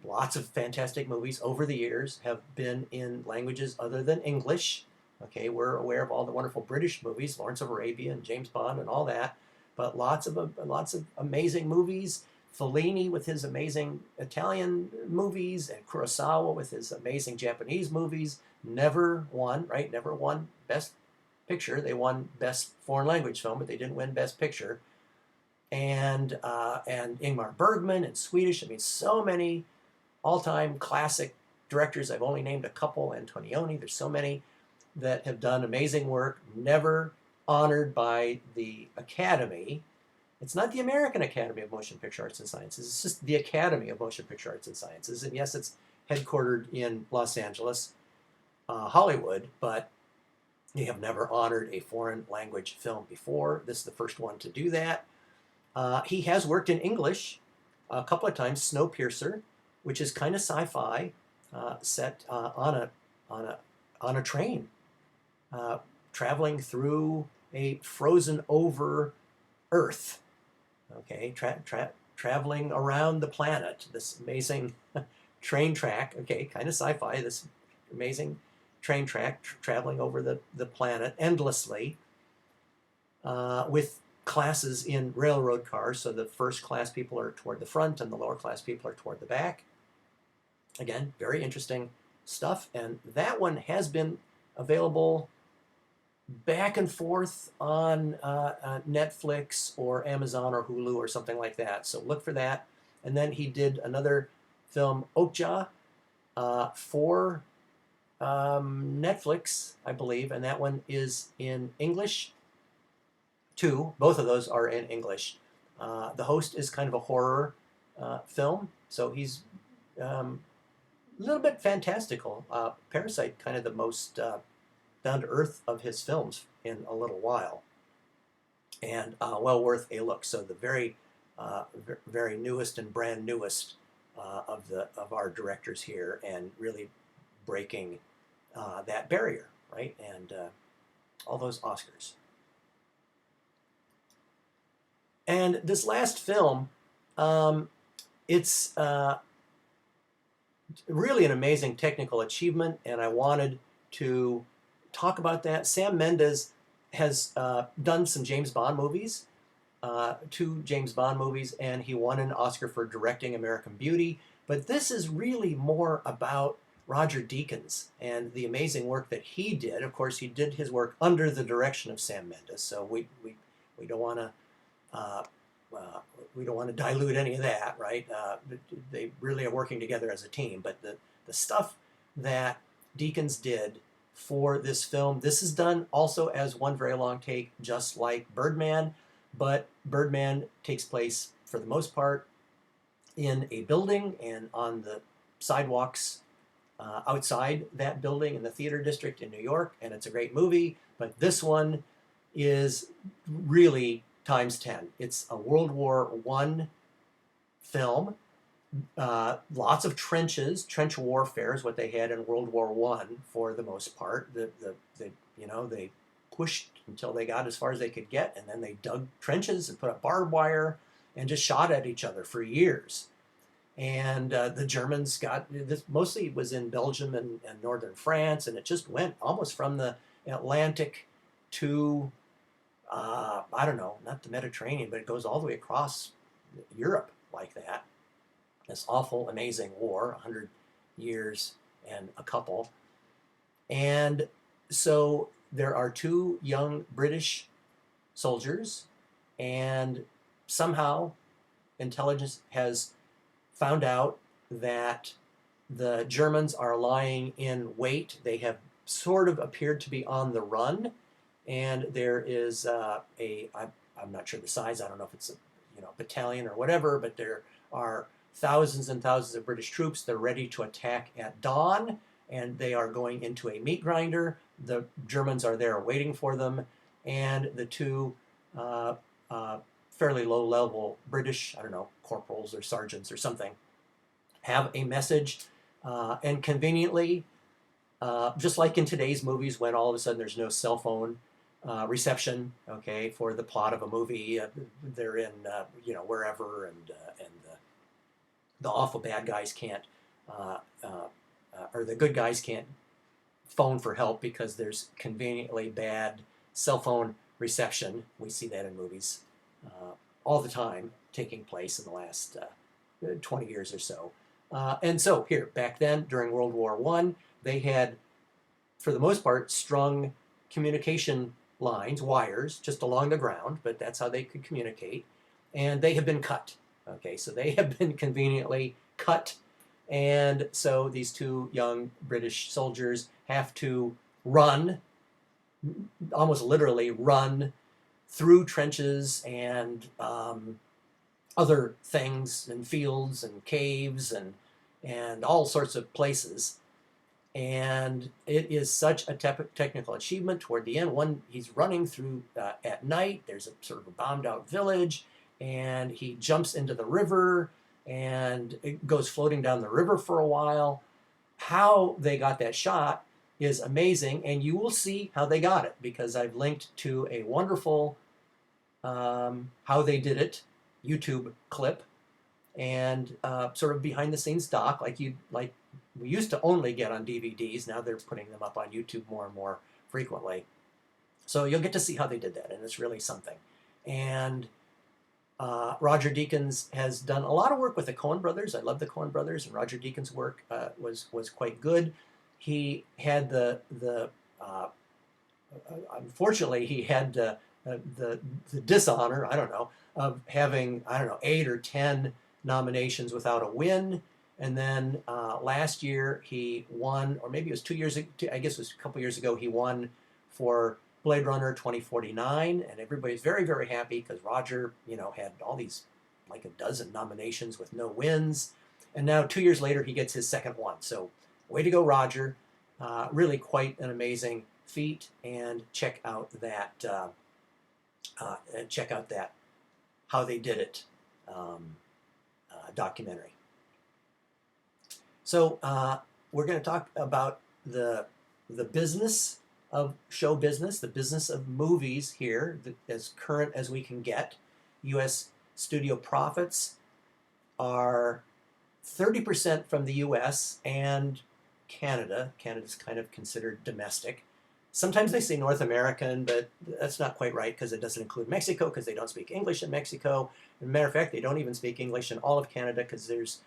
Lots of fantastic movies over the years have been in languages other than English. Okay, we're aware of all the wonderful British movies, Lawrence of Arabia and James Bond and all that, but lots of amazing movies. Fellini with his amazing Italian movies, and Kurosawa with his amazing Japanese movies. Never won, right? Never won Best Picture. They won Best Foreign Language Film, but they didn't win Best Picture. And Ingmar Bergman and Swedish. I mean, so many all-time classic directors. I've only named a couple. Antonioni. There's so many that have done amazing work, never honored by the Academy. It's not the American Academy of Motion Picture Arts and Sciences. It's just the Academy of Motion Picture Arts and Sciences. And yes, it's headquartered in Los Angeles, Hollywood, but they have never honored a foreign language film before. This is the first one to do that. He has worked in English a couple of times. Snowpiercer, which is kind of sci-fi, set on a train, traveling through a frozen over Earth. Okay, traveling around the planet. This amazing train track. Okay, kind of sci-fi. This amazing train track traveling over the planet endlessly, with classes in railroad cars. So the first class people are toward the front and the lower class people are toward the back. Again, very interesting stuff. And that one has been available back and forth on Netflix or Amazon or Hulu or something like that. So look for that. And then he did another film, Okja, for Netflix, I believe. And that one is in English too. Both of those are in English. The Host is kind of a horror film. So he's a little bit fantastical. Parasite, kind of the most down to earth of his films in a little while, and well worth a look. So the very newest and brand newest of our directors here, and really breaking that barrier, right? And all those Oscars. And this last film, it's really an amazing technical achievement, and I wanted to talk about that. Sam Mendes has done some James Bond movies, 2 James Bond movies, and he won an Oscar for directing American Beauty. But this is really more about Roger Deakins and the amazing work that he did. Of course, he did his work under the direction of Sam Mendes, so we don't want to uh, we don't want to dilute any of that, right? They really are working together as a team. But the stuff that Deakins did for this film, this is done also as one very long take, just like Birdman. But Birdman takes place, for the most part, in a building and on the sidewalks outside that building in the theater district in New York, and it's a great movie. But this one is really times 10. It's a World War I film. Lots of trenches, trench warfare is what they had in World War One for the most part. They pushed until they got as far as they could get, and then they dug trenches and put up barbed wire and just shot at each other for years. And the Germans got this, mostly was in Belgium and northern France, and it just went almost from the Atlantic to I don't know, not the Mediterranean, but it goes all the way across Europe like that. This awful, amazing war, 100 years and a couple. And so there are 2 young British soldiers, and somehow intelligence has found out that the Germans are lying in wait. They have sort of appeared to be on the run, and there is I'm not sure the size. I don't know if it's a battalion or whatever, but there are thousands and thousands of British troops. They're ready to attack at dawn, and they are going into a meat grinder. The Germans are there waiting for them, and the 2 fairly low-level British, I don't know, corporals or sergeants or something, have a message, and conveniently, just like in today's movies, when all of a sudden there's no cell phone reception, okay, for the plot of a movie, they're in wherever, and the awful bad guys can't, or the good guys can't phone for help because there's conveniently bad cell phone reception. We see that in movies all the time, taking place in the last 20 years or so. And so here, back then, during World War I, they had, for the most part, strung communication lines, wires, just along the ground, but that's how they could communicate. And they have been cut. Okay, so they have been conveniently cut. And so these 2 young British soldiers have to run, almost literally run, through trenches and other things, and fields and caves and all sorts of places. And it is such a technical achievement. Toward the end, he's running through at night. There's a sort of a bombed out village, and he jumps into the river, and it goes floating down the river for a while. How they got that shot is amazing, and you will see how they got it, because I've linked to a wonderful how they did it YouTube clip, and sort of behind the scenes doc, like we used to only get on DVDs. Now they're putting them up on YouTube more and more frequently. So you'll get to see how they did that, and it's really something. And Roger Deakins has done a lot of work with the Coen brothers. I love the Coen brothers, and Roger Deakins' work was quite good. He had unfortunately, he had the dishonor, I don't know, of having, 8 or 10 nominations without a win. And then last year he won, or maybe it was 2 years ago, I guess it was a couple years ago, he won for Blade Runner 2049, and everybody's very, very happy because Roger, had all these, like a dozen nominations with no wins. And now 2 years later, he gets his second one. So way to go, Roger. Really quite an amazing feat. And check out that, How They Did It documentary. So we're going to talk about the business of show business, the business of movies here, as current as we can get. U.S. studio profits are 30% from the U.S. and Canada. Canada's kind of considered domestic. Sometimes they say North American, but that's not quite right because it doesn't include Mexico because they don't speak English in Mexico. As a matter of fact, they don't even speak English in all of Canada because there's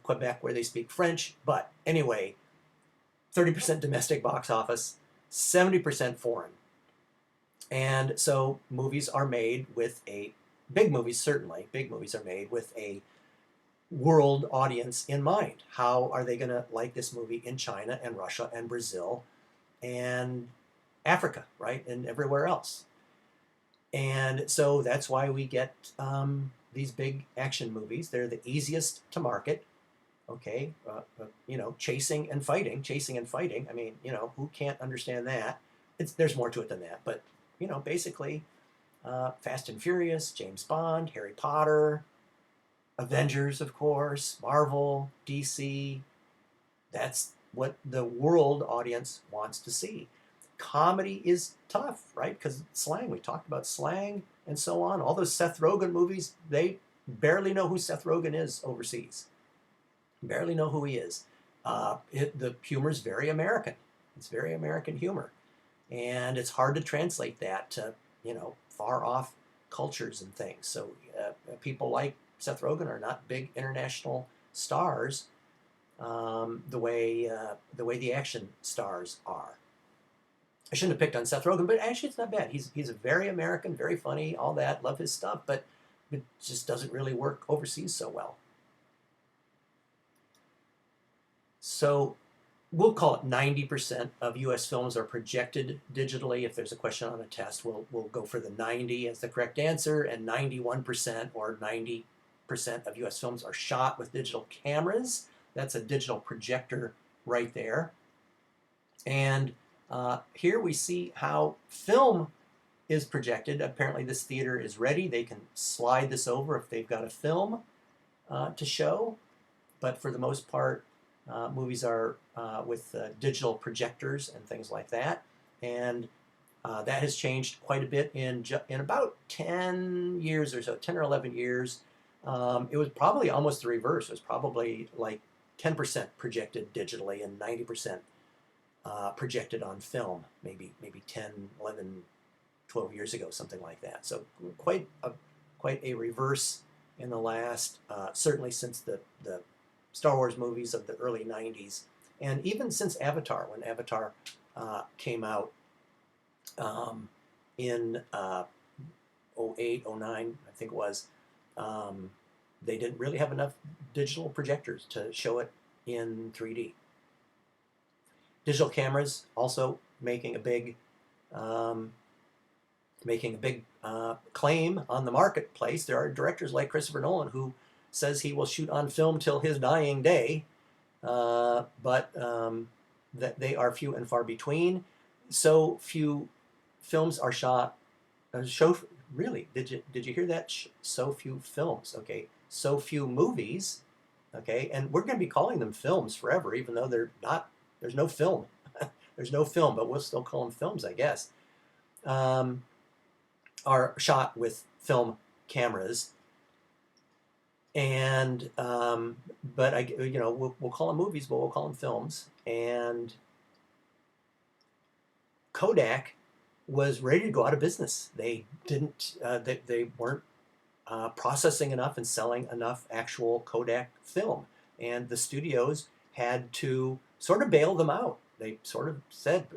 Quebec where they speak French. But anyway, 30% domestic box office, 70% foreign. And so movies are made with big movies are made with a world audience in mind. How are they going to like this movie in China and Russia and Brazil and Africa, right? And everywhere else. And so that's why we get these big action movies. They're the easiest to market. Okay, chasing and fighting. I mean, who can't understand that? There's more to it than that, but basically, Fast and Furious, James Bond, Harry Potter, Avengers, of course, Marvel, DC. That's what the world audience wants to see. Comedy is tough, right? Because slang. We talked about slang and so on. All those Seth Rogen movies, they barely know who Seth Rogen is overseas. Barely know who he is. The humor is very American. It's very American humor. And it's hard to translate that to, far off cultures and things. So people like Seth Rogen are not big international stars the way the action stars are. I shouldn't have picked on Seth Rogen, but actually it's not bad. He's a very American, very funny, all that, love his stuff, but it just doesn't really work overseas so well. So we'll call it 90% of U.S. films are projected digitally. If there's a question on a test, we'll go for the 90 as the correct answer, and 91% or 90% of U.S. films are shot with digital cameras. That's a digital projector right there. And here we see how film is projected. Apparently this theater is ready. They can slide this over if they've got a film to show. But for the most part, movies are with digital projectors and things like that. And that has changed quite a bit in about 10 years or so, 10 or 11 years. It was probably almost the reverse. It was probably like 10% projected digitally and 90% projected on film, maybe 10, 11, 12 years ago, something like that. So quite a reverse in the last, certainly since the Star Wars movies of the early 90s, and even since Avatar, when Avatar came out in 08, 09, I think it was, they didn't really have enough digital projectors to show it in 3D. Digital cameras also making a big claim on the marketplace. There are directors like Christopher Nolan who says he will shoot on film till his dying day, but that they are few and far between. So few films are shot. Really? Did you hear that? So few films. Okay, so few movies. Okay, and we're going to be calling them films forever, even though they're not. There's no film. There's no film, but we'll still call them films, I guess. Are shot with film cameras. And but we'll call them movies, but we'll call them films. And Kodak was ready to go out of business. They didn't. They weren't processing enough and selling enough actual Kodak film, and the studios had to sort of bail them out. They sort of said,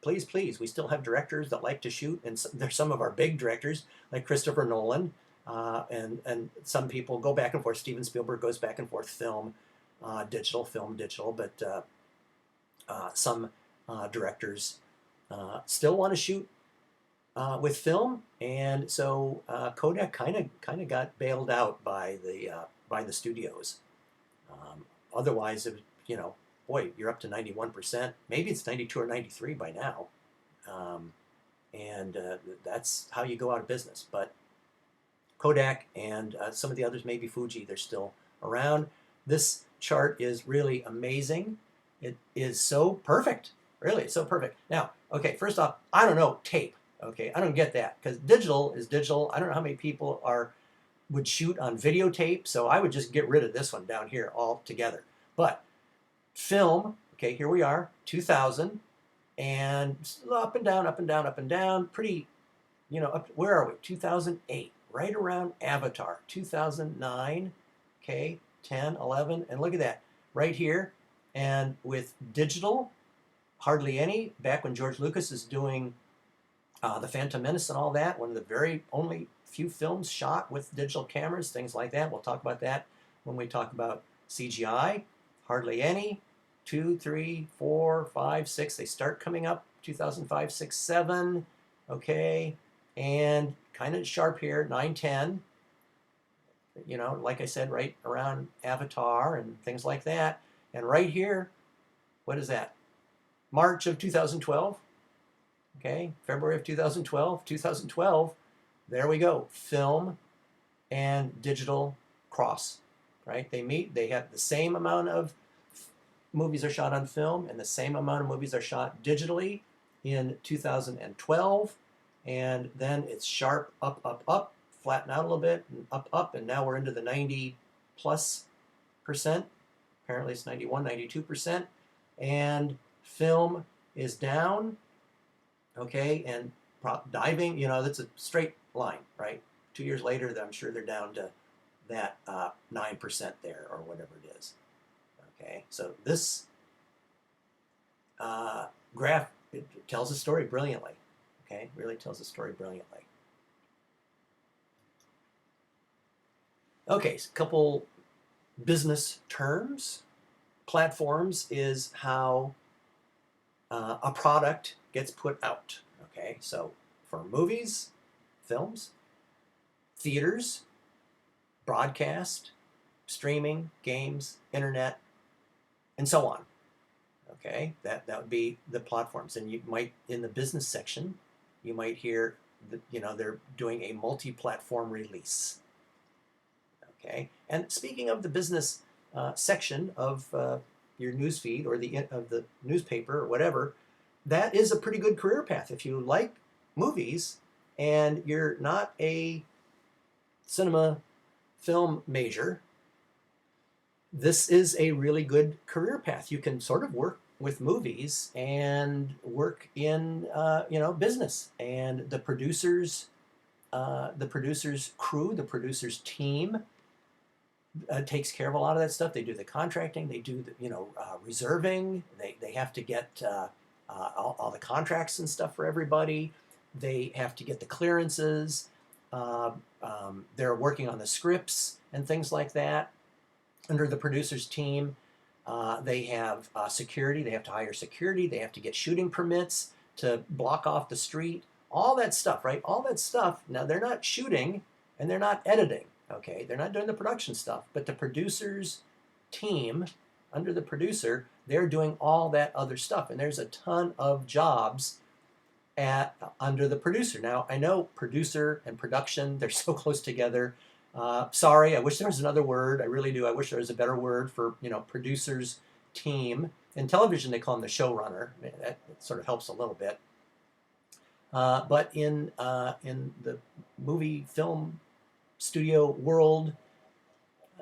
please, we still have directors that like to shoot, and there's some of our big directors like Christopher Nolan. And some people go back and forth. Steven Spielberg goes back and forth, film, digital, but some directors still want to shoot with film, and so Kodak kind of got bailed out by the studios. Otherwise, it was, boy, you're up to 91%. Maybe it's 92 or 93 by now, and that's how you go out of business. But Kodak and some of the others, maybe Fuji, they're still around. This chart is really amazing. It is so perfect. Really, it's so perfect. Now, okay, first off, I don't know tape. Okay, I don't get that because digital is digital. I don't know how many people would shoot on videotape, so I would just get rid of this one down here altogether. But film, okay, here we are, 2000. and up and down, up and down, up and down. Pretty, where are we? 2008, right around Avatar. 2009, okay, 10, 11, and look at that right here. And with digital, hardly any. Back when George Lucas is doing The Phantom Menace and all that, one of the very only few films shot with digital cameras, things like that. We'll talk about that when we talk about CGI. Hardly any. 2, 3, 4, 5, 6. They start coming up 2005, 6, 7. Okay. And kind of sharp here, 9, 10. Like I said, right around Avatar and things like that. And right here, what is that? March of 2012. Okay, February of 2012. 2012, there we go. Film and digital cross, right? They meet, they have the same amount of movies are shot on film and the same amount of movies are shot digitally in 2012. And then it's sharp up, up, up, flatten out a little bit, and up, up, and now we're into the 90+%. Apparently it's 91, 92%. And film is down, okay, and diving, that's a straight line, right? 2 years later, I'm sure they're down to that 9% there, or whatever it is. Okay, so this graph, it tells a story brilliantly. Okay, really tells a story brilliantly. Okay, so a couple business terms. Platforms is how a product gets put out. Okay, so for movies, films, theaters, broadcast, streaming, games, internet, and so on. Okay, that would be the platforms. And you might, in the business section, you might hear that, they're doing a multi-platform release. Okay, and speaking of the business section of your newsfeed or of the newspaper or whatever, that is a pretty good career path. If you like movies and you're not a cinema film major, this is a really good career path. You can sort of work with movies and work in business, and the producers crew, the producers team takes care of a lot of that stuff. They do the contracting, they do the reserving. They have to get all the contracts and stuff for everybody. They have to get the clearances. They're working on the scripts and things like that. Under the producers team, they have security. They have to hire security. They have to get shooting permits to block off the street. All that stuff, right? All that stuff. Now, they're not shooting and they're not editing. Okay, they're not doing the production stuff, but the producers team, under the producer, they're doing all that other stuff, and there's a ton of jobs under the producer. Now, I know producer and production, they're so close together. Sorry, I wish there was another word. I really do. I wish there was a better word for producers team. In television, they call them the showrunner. That sort of helps a little bit. But in the movie film studio world,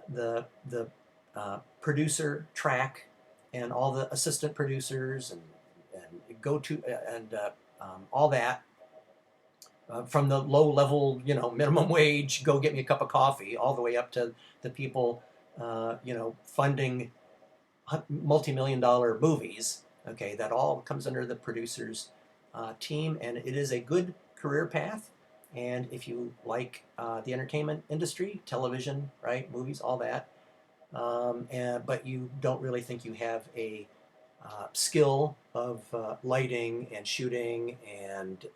the producer track and all the assistant producers and all that, from the low level, minimum wage, go get me a cup of coffee, all the way up to the people, funding multi-million-dollar movies. Okay, that all comes under the producers team, and it is a good career path. And if you like the entertainment industry, television, right, movies, all that, but you don't really think you have a skill of lighting and shooting and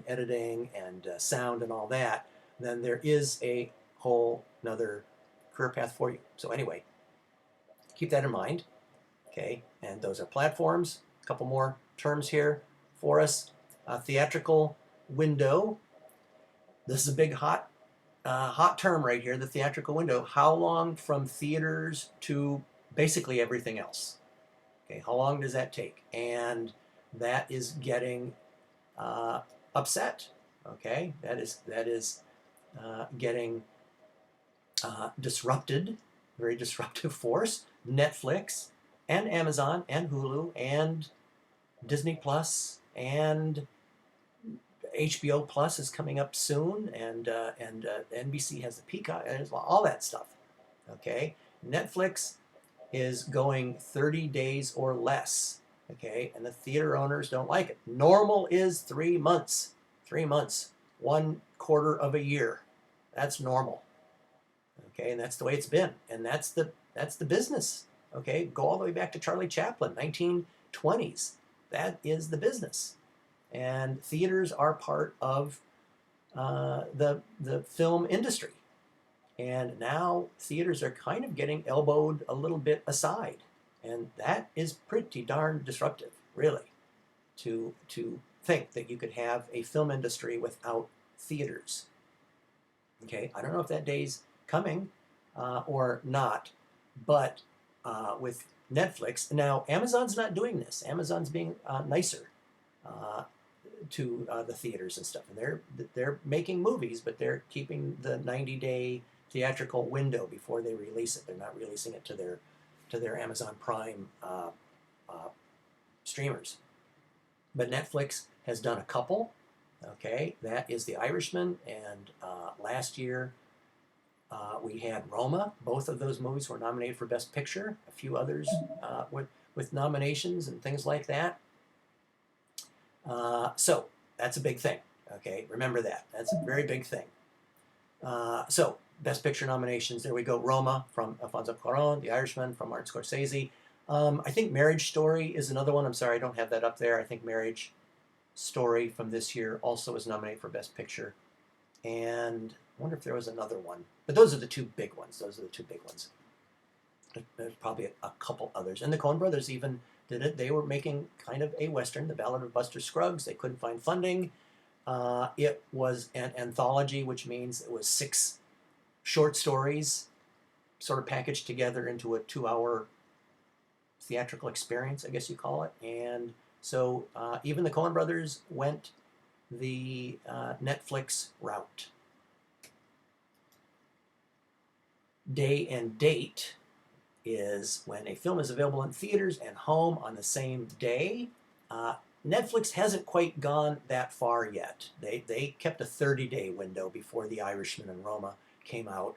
editing and sound and all that, then there is a whole another career path for you. So anyway, keep that in mind. Okay, and those are platforms. A couple more terms here for us. Theatrical window. This is a big hot term right here, the theatrical window. How long from theaters to basically everything else? Okay, how long does that take? And that is getting upset. Okay, that is getting disrupted, very disruptive force. Netflix and Amazon and Hulu and Disney Plus and HBO Plus is coming up soon, and NBC has the Peacock, and all that stuff. Okay, Netflix is going 30 days or less. Okay, and the theater owners don't like it. Normal is 3 months. 3 months, 1/4 of a year. That's normal. Okay, and that's the way it's been, and that's the business. Okay, go all the way back to Charlie Chaplin, 1920s. That is the business, and theaters are part of the film industry. And now theaters are kind of getting elbowed a little bit aside, and that is pretty darn disruptive, really, to think that you could have a film industry without theaters. Okay, I don't know if that day's coming or not, but with Netflix now, Amazon's not doing this. Amazon's being nicer uh, to the theaters and stuff, and they're making movies, but they're keeping the 90-day theatrical window before they release it. They're not releasing it to their Amazon Prime uh, streamers. But Netflix has done a couple. Okay, that is The Irishman, and last year we had Roma. Both of those movies were nominated for Best Picture. A few others with nominations and things like that. So that's a big thing. Okay, remember that. That's a very big thing. So Best Picture nominations. There we go. Roma from Alfonso Cuarón, The Irishman from Martin Scorsese. I think Marriage Story is another one. I'm sorry, I don't have that up there. I think Marriage Story from this year also was nominated for Best Picture. And I wonder if there was another one. But those are the two big ones. Those are the two big ones. There's probably a couple others. And the Coen brothers even did it. They were making kind of a Western, The Ballad of Buster Scruggs. They couldn't find funding. It was an anthology, which means it was 6 short stories sort of packaged together into a 2-hour theatrical experience, I guess you call it. And so even the Coen brothers went the Netflix route. Day and date is when a film is available in theaters and home on the same day. Netflix hasn't quite gone that far yet. They kept a 30-day window before The Irishman and Roma came out.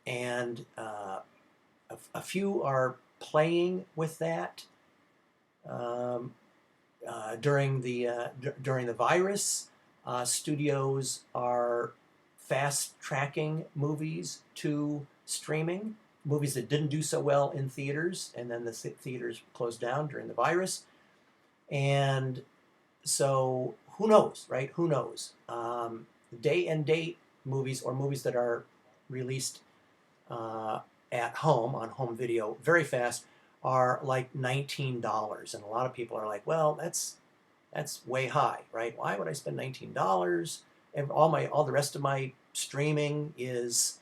And a few are playing with that. During the virus, studios are fast tracking movies to streaming, movies that didn't do so well in theaters, and then the theaters closed down during the virus. And so who knows, right? Who knows? Day and date movies, or movies that are released at home on home video very fast, are like $19, and a lot of people are like, well, that's way high, right? Why would I spend $19? And all the rest of my streaming is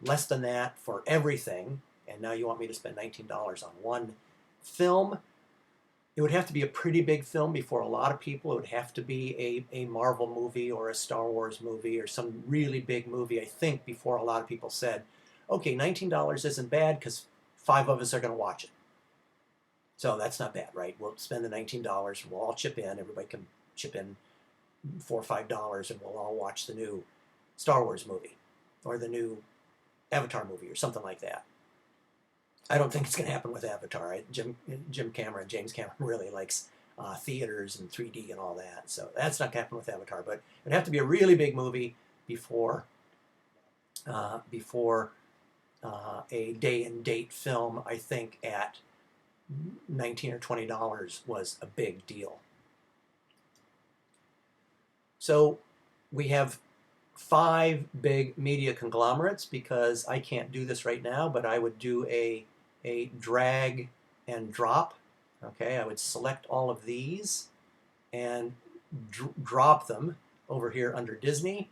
less than that for everything, and now you want me to spend $19 on one film? It would have to be a pretty big film before a lot of people. It would have to be a Marvel movie or a Star Wars movie or some really big movie, I think, before a lot of people said, okay, $19 isn't bad because 5 of us are going to watch it. So that's not bad, right? We'll spend the $19, we'll all chip in, everybody can chip in $4 or $5, and we'll all watch the new Star Wars movie or the new Avatar movie or something like that. I don't think it's going to happen with Avatar. James Cameron really likes theaters and 3D and all that. So that's not going to happen with Avatar. But it would have to be a really big movie before a day and date film, I think, at $19 or $20 was a big deal. So we have 5 big media conglomerates, because I can't do this right now, but I would do a drag and drop. Okay, I would select all of these and drop them over here under Disney.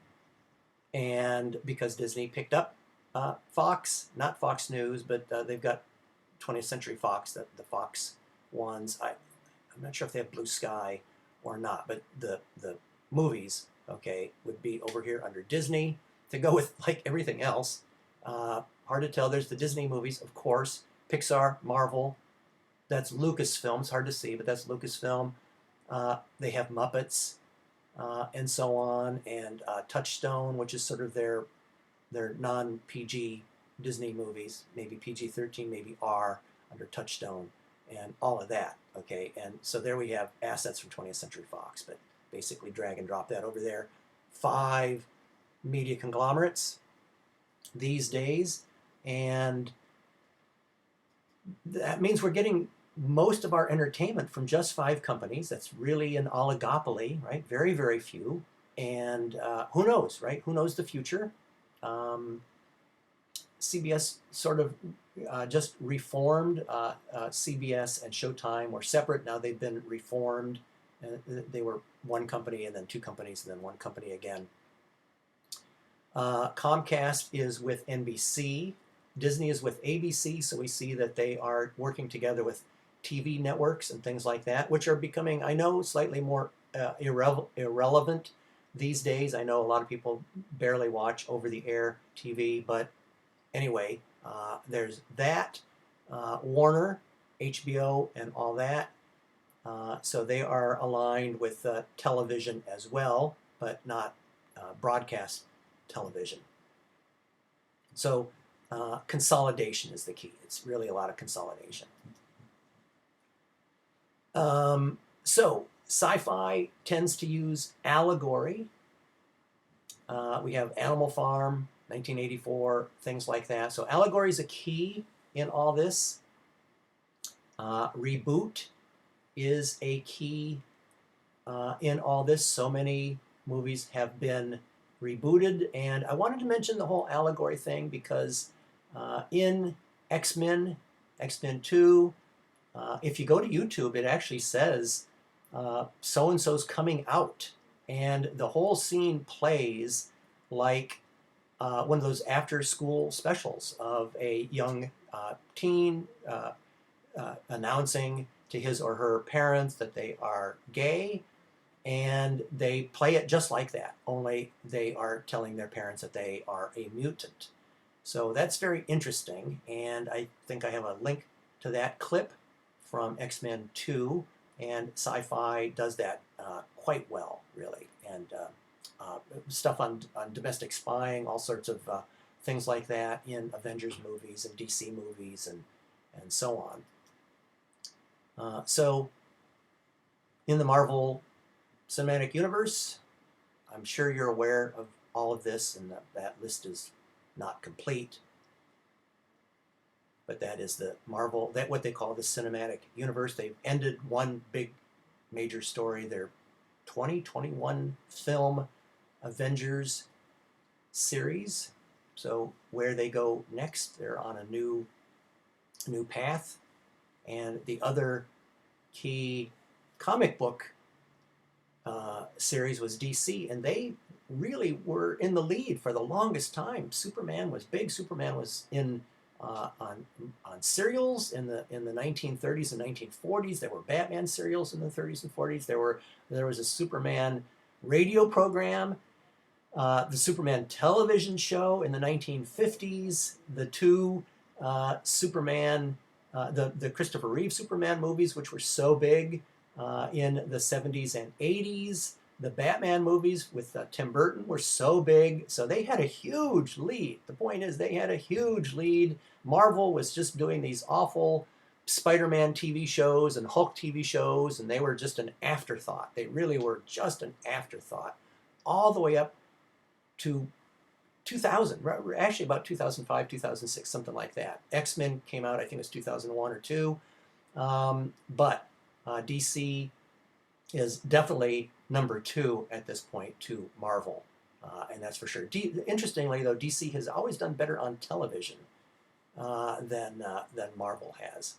And because Disney picked up Fox, not Fox News, but they've got 20th Century Fox, the Fox ones. I'm not sure if they have Blue Sky or not, but the movies, okay, would be over here under Disney. To go with like everything else, hard to tell. There's the Disney movies, of course. Pixar, Marvel, That's Lucasfilm. It's hard to see, but that's Lucasfilm. They have Muppets and so on, and Touchstone, which is sort of their non-PG Disney movies, maybe PG-13, maybe R under Touchstone, and all of that. Okay, and so there we have assets from 20th Century Fox, but basically drag and drop that over there. 5 media conglomerates these days, and that means we're getting most of our entertainment from just 5 companies. That's really an oligopoly, right? Very, very few. And who knows, right? Who knows the future? CBS sort of just reformed. CBS and Showtime were separate. Now they've been reformed. They were one company and then 2 companies and then one company again. Comcast is with NBC. Disney is with ABC, so we see that they are working together with TV networks and things like that, which are becoming, I know, slightly more irrelevant these days. I know a lot of people barely watch over-the-air TV, but anyway, there's that. Warner, HBO, and all that. So they are aligned with television as well, but not broadcast television. So consolidation is the key. It's really a lot of consolidation. So sci-fi tends to use allegory. We have Animal Farm, 1984, things like that. So allegory is a key in all this. Reboot is a key in all this. So many movies have been rebooted, and I wanted to mention the whole allegory thing because in X-Men 2, if you go to YouTube, it actually says so-and-so's coming out, and the whole scene plays like one of those after-school specials of a young teen announcing to his or her parents that they are gay, and they play it just like that, only they are telling their parents that they are a mutant. So that's very interesting, and I think I have a link to that clip from X-Men 2, and Sci-Fi does that quite well, really, and stuff on domestic spying, all sorts of things like that in Avengers movies and DC movies and so on. So in the Marvel Cinematic Universe, I'm sure you're aware of all of this, and that list is not complete, but that is the Marvel, that what they call the Cinematic Universe. They've ended one big major story, their 2021 film Avengers series. So where they go next, they're on a new path. And the other key comic book series was DC, and they really were in the lead for the longest time. Superman was big. Superman was in on serials in the 1930s and 1940s. There were Batman serials in the 30s and 40s. There was a Superman radio program, the Superman television show in the 1950s. The 2 Superman, the Christopher Reeve Superman movies, which were so big in the 70s and 80s. The Batman movies with Tim Burton were so big, so they had a huge lead. The point is, they had a huge lead. Marvel was just doing these awful Spider-Man TV shows and Hulk TV shows, and they were just an afterthought. They really were just an afterthought, all the way up to 2000, actually about 2005, 2006, something like that. X-Men came out, I think it was 2001 or 2, but DC is definitely number 2 at this point to Marvel, and that's for sure. Interestingly, though, DC has always done better on television than Marvel has.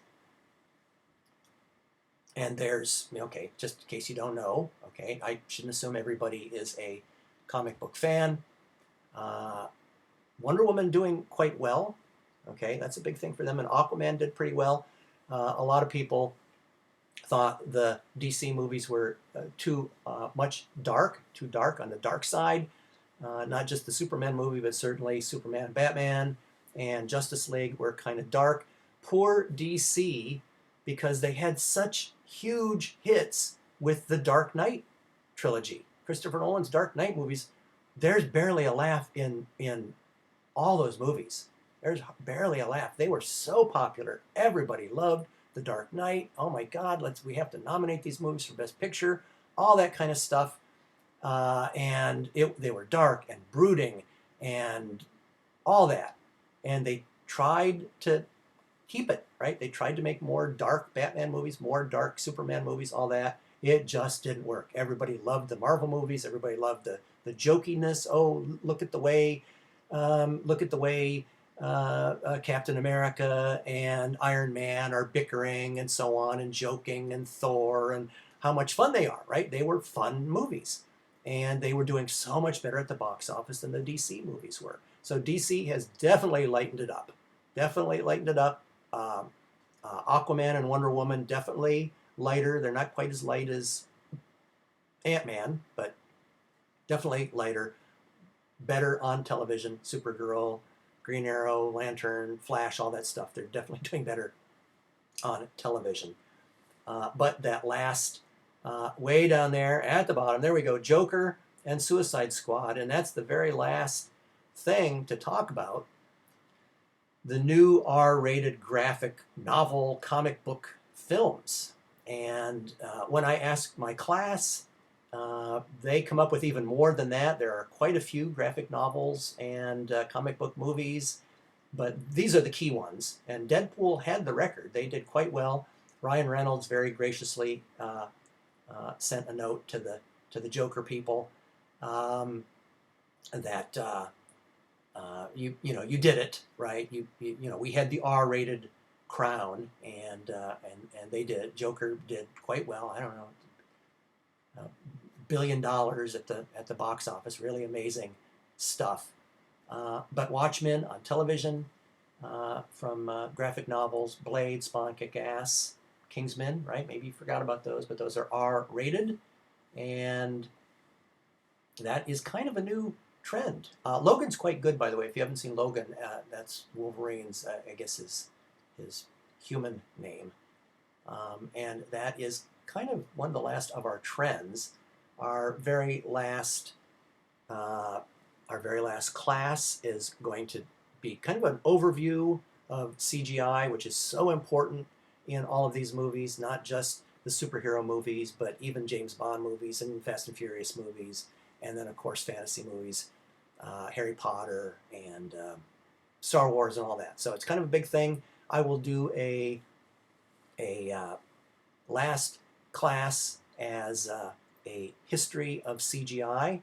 And there's, okay, just in case you don't know, okay, I shouldn't assume everybody is a comic book fan. Wonder Woman doing quite well, okay, that's a big thing for them, and Aquaman did pretty well. A lot of people thought the DC movies were too dark on the dark side. Not just the Superman movie, but certainly Superman, Batman, and Justice League were kind of dark. Poor DC because they had such huge hits with the Dark Knight trilogy. Christopher Nolan's Dark Knight movies, there's barely a laugh in all those movies. There's barely a laugh. They were so popular. Everybody loved The Dark Knight. Oh my God, we have to nominate these movies for Best Picture, all that kind of stuff. They were dark and brooding and all that. And they tried to keep it, right? They tried to make more dark Batman movies, more dark Superman movies, all that. It just didn't work. Everybody loved the Marvel movies. Everybody loved the jokiness. Oh, look at the way, Captain America and Iron Man are bickering and so on and joking, and Thor, and how much fun they are, right? They were fun movies. And they were doing so much better at the box office than the DC movies were. So DC has definitely lightened it up. Definitely lightened it up. Aquaman and Wonder Woman, definitely lighter. They're not quite as light as Ant-Man, but definitely lighter. Better on television. Supergirl, Green Arrow, Lantern, Flash, all that stuff. They're definitely doing better on television. But that last, way down there at the bottom, there we go, Joker and Suicide Squad. And that's the very last thing to talk about. The new R-rated graphic novel comic book films. And when I ask my class, they come up with even more than that. There are quite a few graphic novels and comic book movies, but these are the key ones. And Deadpool had the record. They did quite well. Ryan Reynolds very graciously sent a note to the Joker people that you did it, right? We had the R-rated crown, and they did. Joker did quite well. I don't know, $1 billion at the box office. Really amazing stuff. But Watchmen on television, from graphic novels, Blade, Spawn, Kick-Ass, Kingsman, right? Maybe you forgot about those, but those are R-rated, and that is kind of a new trend. Logan's quite good, by the way. If you haven't seen Logan, that's Wolverine's, I guess, his human name. And that is kind of one of the last of our trends. Our very last class is going to be kind of an overview of CGI, which is so important in all of these movies, not just the superhero movies, but even James Bond movies and Fast and Furious movies, and then, of course, fantasy movies, Harry Potter, and Star Wars and all that. So it's kind of a big thing. I will do a last class as a history of CGI